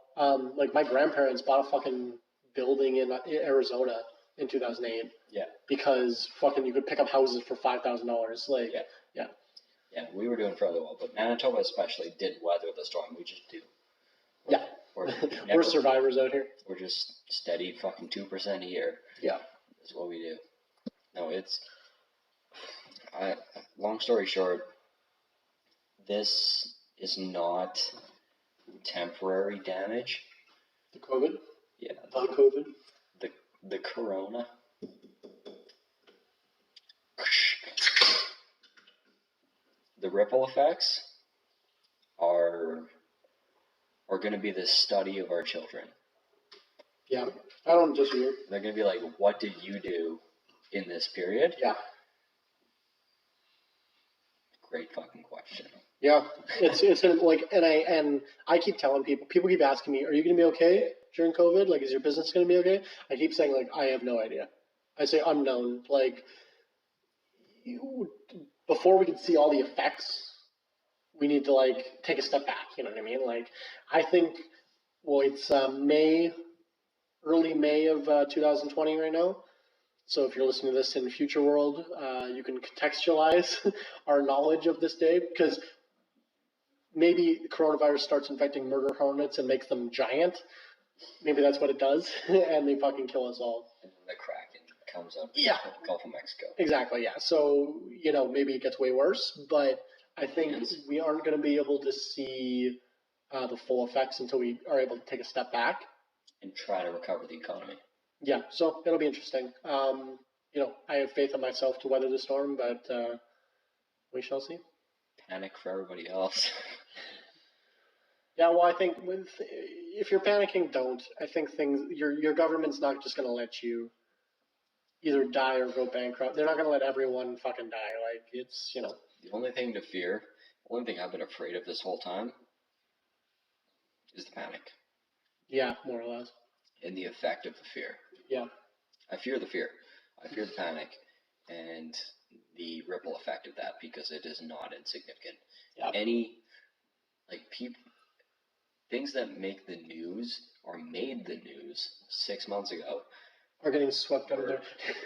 [SPEAKER 1] Like my grandparents bought a fucking building in Arizona in 2008.
[SPEAKER 2] Yeah.
[SPEAKER 1] Because fucking you could pick up houses for $5,000. Like.
[SPEAKER 2] Yeah. Yeah, we were doing fairly well, but Manitoba especially did weather the storm. We just do. We're survivors out here. We're just steady fucking 2% a year.
[SPEAKER 1] Yeah.
[SPEAKER 2] That's what we do. No, long story short, this is not temporary damage.
[SPEAKER 1] The COVID?
[SPEAKER 2] Yeah.
[SPEAKER 1] The COVID?
[SPEAKER 2] The corona. The ripple effects are going to be the study of our children.
[SPEAKER 1] Yeah, I don't disagree.
[SPEAKER 2] They're going to be like, what did you do in this period?
[SPEAKER 1] Yeah.
[SPEAKER 2] Great fucking question.
[SPEAKER 1] Yeah, it's like, and I keep telling people keep asking me, are you going to be okay during COVID? Like, is your business going to be okay? I keep saying, like, I have no idea. I say unknown. Like, before we can see all the effects, we need to, like, take a step back. You know what I mean? Like, I think, well, it's early May of 2020 right now. So if you're listening to this in the future world, you can contextualize our knowledge of this day, because maybe coronavirus starts infecting murder hornets and makes them giant. Maybe that's what it does, and they fucking kill us all.
[SPEAKER 2] And then the Kraken comes up
[SPEAKER 1] in the
[SPEAKER 2] Gulf of Mexico.
[SPEAKER 1] Exactly, yeah. So, maybe it gets way worse, but I think we aren't going to be able to see the full effects until we are able to take a step back.
[SPEAKER 2] And try to recover the economy.
[SPEAKER 1] Yeah, so it'll be interesting. I have faith in myself to weather the storm, but we shall see.
[SPEAKER 2] Panic for everybody else.
[SPEAKER 1] Yeah, well, I think if you're panicking, don't. I think your government's not just going to let you either die or go bankrupt. They're not going to let everyone fucking die. Like, it's,
[SPEAKER 2] The only thing to fear, the only thing I've been afraid of this whole time is the panic.
[SPEAKER 1] Yeah, more or less.
[SPEAKER 2] And the effect of the fear.
[SPEAKER 1] Yeah.
[SPEAKER 2] I fear the fear. I fear the panic and the ripple effect of that, because it is not insignificant.
[SPEAKER 1] Yeah.
[SPEAKER 2] Things that make the news or made the news 6 months ago
[SPEAKER 1] are getting swept under there.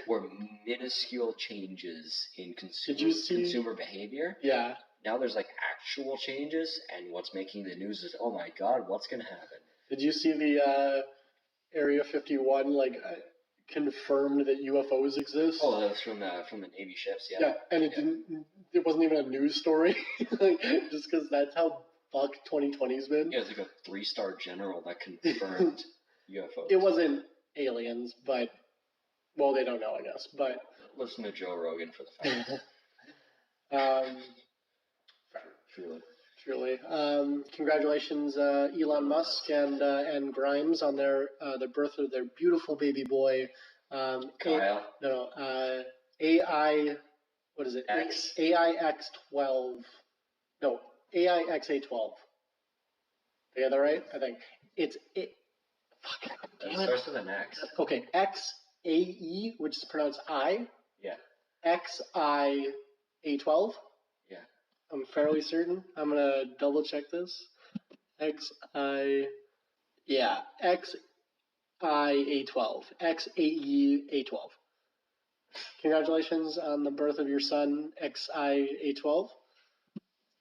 [SPEAKER 2] Were minuscule changes in consumer behavior.
[SPEAKER 1] Yeah.
[SPEAKER 2] Now there's like actual changes, and what's making the news is, oh my god, what's going to happen?
[SPEAKER 1] Did you see the Area 51 confirmed that UFOs exist?
[SPEAKER 2] Oh, that was from the Navy ships, yeah.
[SPEAKER 1] Yeah, and it wasn't even a news story, just because that's how fucked 2020's been.
[SPEAKER 2] Yeah, it was like a 3-star general that confirmed UFOs.
[SPEAKER 1] It wasn't aliens, but, well, they don't know, I guess, but...
[SPEAKER 2] Listen to Joe Rogan for the fact.
[SPEAKER 1] Truly. Congratulations, Elon Musk and Grimes on their the birth of their beautiful baby boy.
[SPEAKER 2] Kyle.
[SPEAKER 1] AI. What is it?
[SPEAKER 2] X.
[SPEAKER 1] AIX12. No, AIXA12. Did I get that right? I think it's it. Fuck.
[SPEAKER 2] It starts with an X.
[SPEAKER 1] Okay, XAE, which is pronounced I.
[SPEAKER 2] Yeah.
[SPEAKER 1] XIA12. I'm fairly certain. I'm going to double check this. XIA12. XAE12. Congratulations on the birth of your son, XIA12.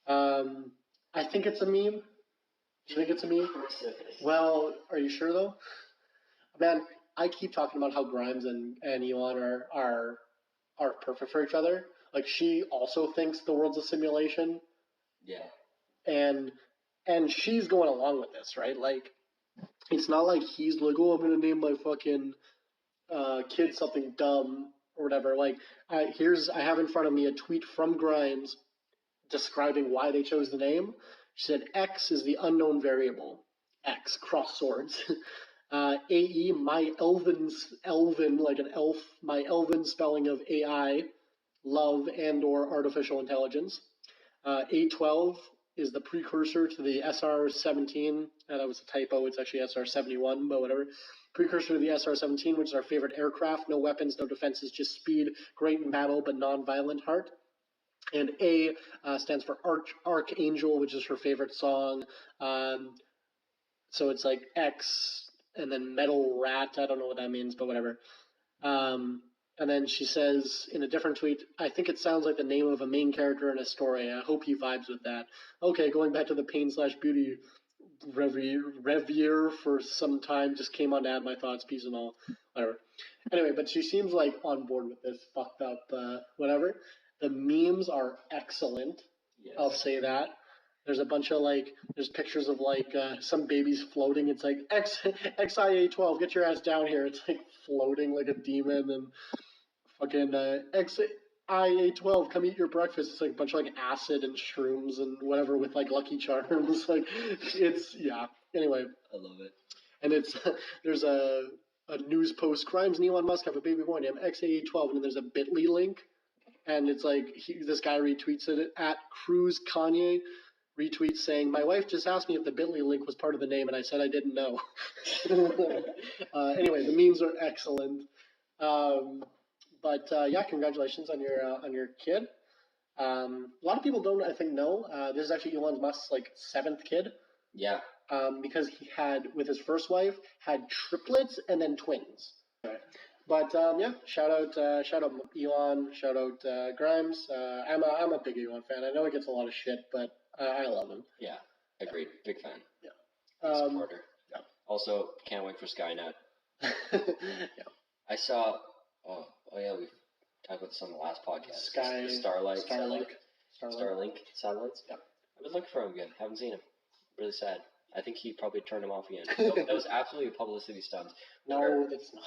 [SPEAKER 1] I think it's a meme. Do you think it's a meme? Well, are you sure though? Man, I keep talking about how Grimes and Elon are perfect for each other. Like, she also thinks the world's a simulation.
[SPEAKER 2] Yeah.
[SPEAKER 1] And she's going along with this, right? Like, it's not like he's like, oh, I'm going to name my fucking kid something dumb or whatever. Like, I have in front of me a tweet from Grimes describing why they chose the name. She said, X is the unknown variable. X, cross swords. AE, my elven, like an elf, my elven spelling of AI. Love and or artificial intelligence. A12, is the precursor to the SR-17. That was a typo. It's actually SR-71, but whatever. Precursor to the SR-17, which is our favorite aircraft. No weapons, no defenses, just speed. Great in battle, but non-violent heart. And A stands for Archangel, which is her favorite song. So it's like X and then Metal Rat. I don't know what that means, but whatever. And then she says in a different tweet, I think it sounds like the name of a main character in a story. I hope he vibes with that. Okay, going back to the pain/beauty revier for some time, just came on to add my thoughts, peace and all, whatever. Anyway, but she seems like on board with this fucked up whatever. The memes are excellent. Yes. I'll say that. There's a bunch of there's pictures of some babies floating. It's like XIA-12, get your ass down here. It's like floating like a demon, and fucking XIA-12, come eat your breakfast. It's like a bunch of acid and shrooms and whatever with Lucky Charms. It's Anyway,
[SPEAKER 2] I love it.
[SPEAKER 1] And it's there's a news post. Crimes and Elon Musk have a baby boy named XIA-12, and then there's a Bitly link, and it's this guy retweets it at Cruz Kanye. Retweet saying, my wife just asked me if the Bitly link was part of the name, and I said I didn't know. Anyway, the memes are excellent. But congratulations on your kid. A lot of people don't, I think, know. This is actually Elon Musk's 7th kid.
[SPEAKER 2] Yeah.
[SPEAKER 1] Because he had, with his first wife, had triplets and then twins. Right. But shout out Elon, shout out Grimes. I'm a big Elon fan. I know he gets a lot of shit, but I love him.
[SPEAKER 2] Yeah, agreed. Big fan.
[SPEAKER 1] Yeah.
[SPEAKER 2] Supporter. Yeah. Also, can't wait for Skynet.
[SPEAKER 1] Yeah.
[SPEAKER 2] I saw. Oh yeah, we talked about this on the last podcast. Starlink satellites. Yeah. I've been looking for him again. Haven't seen him. Really sad. I think he probably turned him off again. That was absolutely a publicity stunt.
[SPEAKER 1] No, it's not.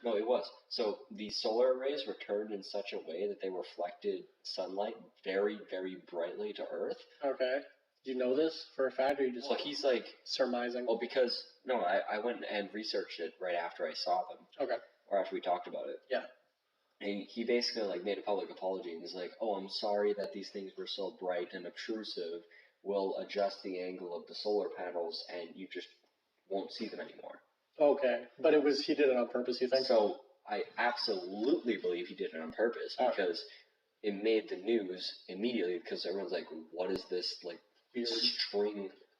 [SPEAKER 2] No, it was. So the solar arrays were turned in such a way that they reflected sunlight very, very brightly to Earth.
[SPEAKER 1] Okay. Do you know this for a fact, or you just
[SPEAKER 2] he's
[SPEAKER 1] surmising?
[SPEAKER 2] Oh, because I went and researched it right after I saw them.
[SPEAKER 1] Okay.
[SPEAKER 2] Or after we talked about it.
[SPEAKER 1] Yeah.
[SPEAKER 2] And he basically made a public apology and was like, "Oh, I'm sorry that these things were so bright and obtrusive. We'll adjust the angle of the solar panels, and you just won't see them anymore."
[SPEAKER 1] Okay, but he did it on purpose, you think?
[SPEAKER 2] So I absolutely believe he did it on purpose because it made the news immediately because everyone's like, "What is this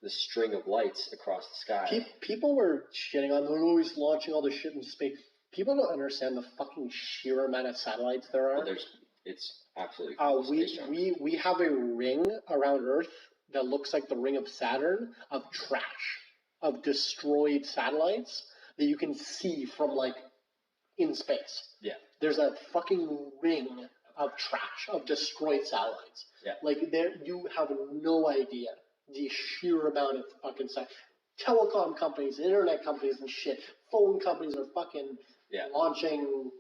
[SPEAKER 2] string of lights across the sky?"
[SPEAKER 1] People were shitting on them. Oh, he's launching all this shit in space. People don't understand the fucking sheer amount of satellites there are.
[SPEAKER 2] Well, it's absolutely
[SPEAKER 1] we have a ring around Earth that looks like the ring of Saturn of trash, of destroyed satellites that you can see from in space.
[SPEAKER 2] Yeah.
[SPEAKER 1] There's a fucking ring of trash, of destroyed satellites.
[SPEAKER 2] Yeah.
[SPEAKER 1] You have no idea the sheer amount of fucking telecom companies, internet companies and shit, phone companies are fucking launching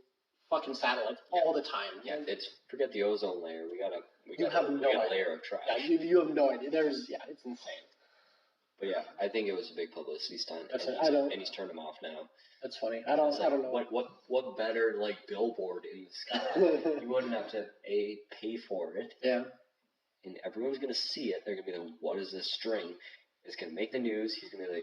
[SPEAKER 1] fucking satellites all the time.
[SPEAKER 2] Yeah, forget the ozone layer. We got a layer of trash.
[SPEAKER 1] Yeah, you have no idea. It's insane.
[SPEAKER 2] But yeah, I think it was a big publicity stunt, and he's turned him off now.
[SPEAKER 1] That's funny. I don't know.
[SPEAKER 2] What better billboard in the sky? You wouldn't have to pay for it.
[SPEAKER 1] Yeah.
[SPEAKER 2] And everyone's gonna see it. They're gonna be like, "What is this string?" It's gonna make the news. He's gonna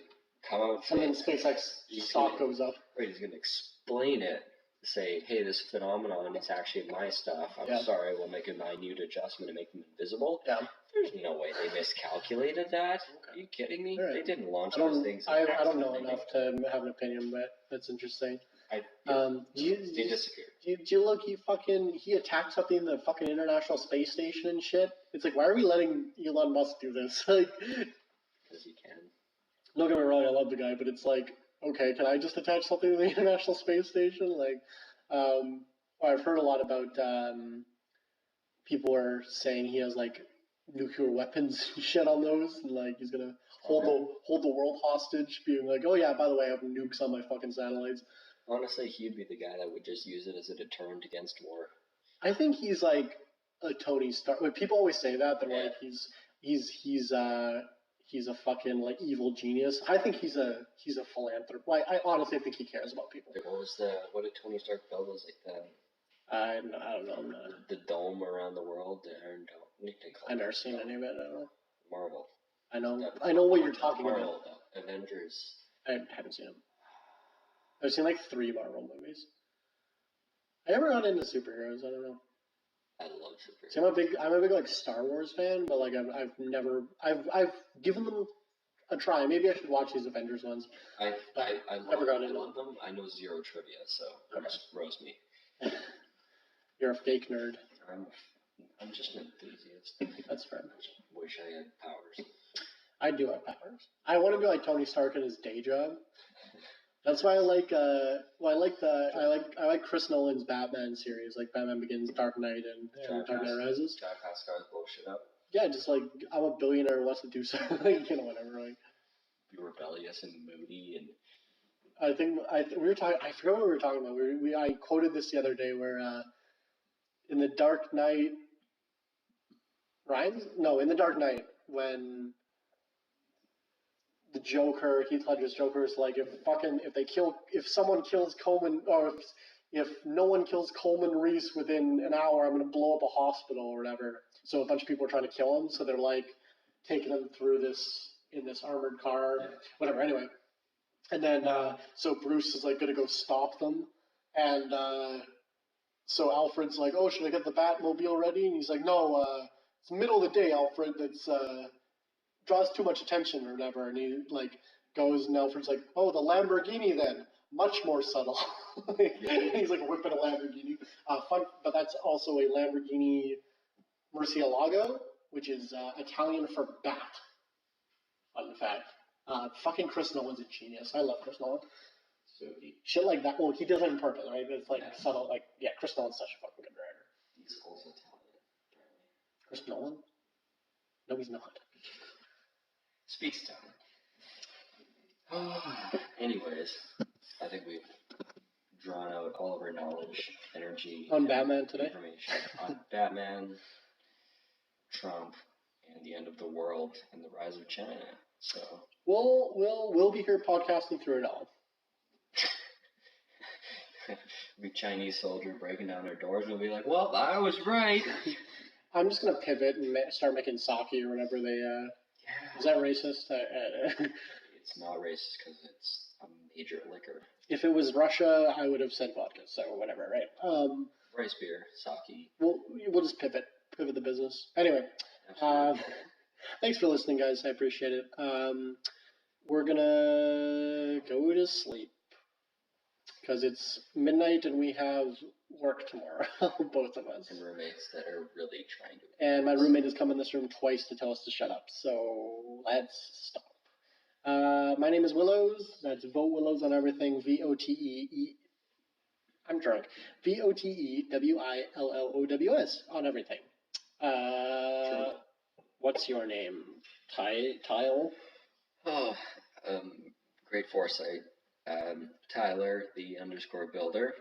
[SPEAKER 2] come out.
[SPEAKER 1] And then SpaceX stock goes up.
[SPEAKER 2] Right. He's gonna explain it. Say, hey, this phenomenon is actually my stuff. I'm sorry, we'll make a minute adjustment to make them invisible.
[SPEAKER 1] Yeah.
[SPEAKER 2] There's no way they miscalculated that. Okay. Are you kidding me? Right. They didn't launch those things.
[SPEAKER 1] I don't know enough to have an opinion, but that's interesting.
[SPEAKER 2] They disappeared.
[SPEAKER 1] Do you look? He attacked something in the fucking International Space Station and shit. It's why are we letting Elon Musk do this?
[SPEAKER 2] Because he can.
[SPEAKER 1] Don't get me wrong, I love the guy, but it's okay, can I just attach something to the International Space Station? I've heard a lot about people are saying he has nuclear weapons and shit on those, and he's gonna hold the world hostage, being oh yeah, by the way, I have nukes on my fucking satellites.
[SPEAKER 2] Honestly, he'd be the guy that would just use it as a deterrent against war.
[SPEAKER 1] I think he's a Tony Stark. People always say that he's a fucking evil genius. I think he's a philanthropist. I honestly think he cares about people.
[SPEAKER 2] What did Tony Stark build? Was
[SPEAKER 1] I don't know, man.
[SPEAKER 2] The dome around the world.
[SPEAKER 1] I've never seen any of it. I don't know.
[SPEAKER 2] Marvel.
[SPEAKER 1] I know what you're talking
[SPEAKER 2] Marvel,
[SPEAKER 1] about.
[SPEAKER 2] Avengers.
[SPEAKER 1] I haven't seen them. I've seen like 3 Marvel movies. I never got into superheroes. I don't know.
[SPEAKER 2] I love superheroes.
[SPEAKER 1] See, I'm a big like Star Wars fan, but like I've given them a try. Maybe I should watch these Avengers ones.
[SPEAKER 2] I
[SPEAKER 1] never got into
[SPEAKER 2] love them. I know zero trivia, so just roast me.
[SPEAKER 1] You're a fake nerd.
[SPEAKER 2] I'm just an enthusiast.
[SPEAKER 1] That's fair.
[SPEAKER 2] I just wish I had powers.
[SPEAKER 1] I do have powers. I want to be like Tony Stark in his day job. That's why I like Chris Nolan's Batman series, like Batman Begins, Dark Knight, and Dark Knight Rises.
[SPEAKER 2] Jack Hascar's bullshit up.
[SPEAKER 1] Yeah, just like I'm a billionaire who wants to do something, whatever. Like,
[SPEAKER 2] be rebellious and moody and.
[SPEAKER 1] I think we were talking. I forgot what we were talking about. I quoted this the other day where in the Dark Knight Rises? No, in the Dark Knight when the Joker, Heath Ledger's Joker, is like, if someone kills Coleman, or if no one kills Coleman Reese within an hour, I'm gonna blow up a hospital or whatever. So a bunch of people are trying to kill him, so they're like taking him through in this armored car, whatever. Anyway, and then so Bruce is like gonna go stop them, and so Alfred's like, oh, should I get the Batmobile ready? And he's like, no, it's the middle of the day, Alfred. That's draws too much attention or whatever, and he like goes, and Alfred's like, oh, the Lamborghini then, much more subtle. He's like whipping a Lamborghini. Fun, but that's also a Lamborghini Murcielago, which is Italian for bat. Fun fact. Fucking Chris Nolan's a genius. I love Chris Nolan.
[SPEAKER 2] So
[SPEAKER 1] shit like that. Well, he does it on purpose, right? It's like subtle. Like, yeah, Chris Nolan's such a fucking good writer.
[SPEAKER 2] He's also Italian, apparently.
[SPEAKER 1] Chris Nolan? No, he's not.
[SPEAKER 2] Speaks Italian. Anyways, I think we've drawn out all of our knowledge, energy,
[SPEAKER 1] on Batman today.
[SPEAKER 2] Information on Batman, Trump, and the end of the world and the rise of China. So
[SPEAKER 1] we'll be here podcasting through it all.
[SPEAKER 2] Be Chinese soldier breaking down our doors, and we'll be like, "Well, I was right."
[SPEAKER 1] I'm just gonna pivot and start making sake or whatever they. Is that racist?
[SPEAKER 2] It's not racist because it's a major liquor.
[SPEAKER 1] If it was Russia, I would have said vodka. So whatever, right?
[SPEAKER 2] Rice beer, sake.
[SPEAKER 1] We'll just pivot the business. Anyway, thanks for listening, guys. I appreciate it. We're gonna go to sleep because it's midnight and we have work tomorrow, both of us.
[SPEAKER 2] And roommates that are really trying to.
[SPEAKER 1] And my roommate has come in this room twice to tell us to shut up. So let's stop. My name is Willows. That's Vote Willows on everything. VOTEE. I'm drunk. VOTEWILLOWS on everything. What's your name? Tile?
[SPEAKER 2] Oh, great foresight. Tyler, the _builder.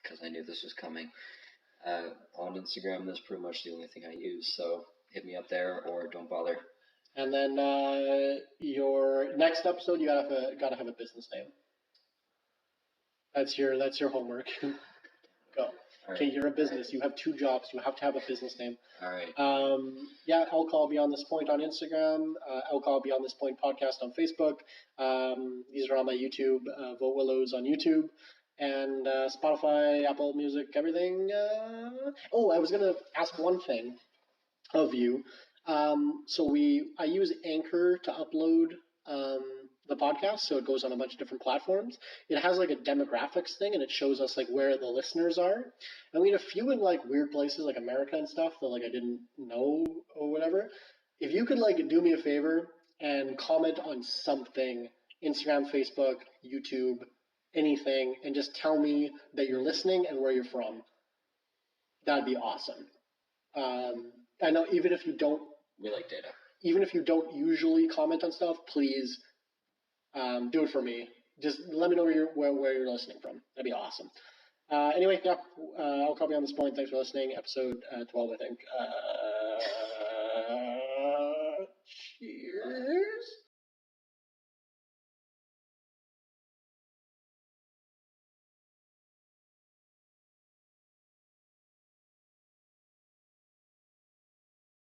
[SPEAKER 2] Because I knew this was coming. On Instagram, that's pretty much the only thing I use. So hit me up there or don't bother.
[SPEAKER 1] And then your next episode, you gotta have a business name. That's your homework. Go. Okay, you're a business. You have 2 jobs. You have to have a business name.
[SPEAKER 2] All right.
[SPEAKER 1] Yeah, Alcohol Beyond This Point on Instagram. Alcohol Beyond This Point podcast on Facebook. These are on my YouTube. Vote Willows on YouTube. And Spotify, Apple Music, everything. I was gonna ask one thing of you. So I use Anchor to upload the podcast, so it goes on a bunch of different platforms. It has like a demographics thing, and it shows us like where the listeners are. And we had a few in like weird places like America and stuff that like I didn't know or whatever. If you could like do me a favor and comment on something, Instagram, Facebook, YouTube, anything, and just tell me that you're listening and where you're from, that'd be awesome. I know even if you don't.
[SPEAKER 2] We like data.
[SPEAKER 1] Even if you don't usually comment on stuff, please do it for me. Just let me know where you're listening from. That'd be awesome. Anyway, yeah, I'll call you on this point. Thanks for listening. Episode 12, I think.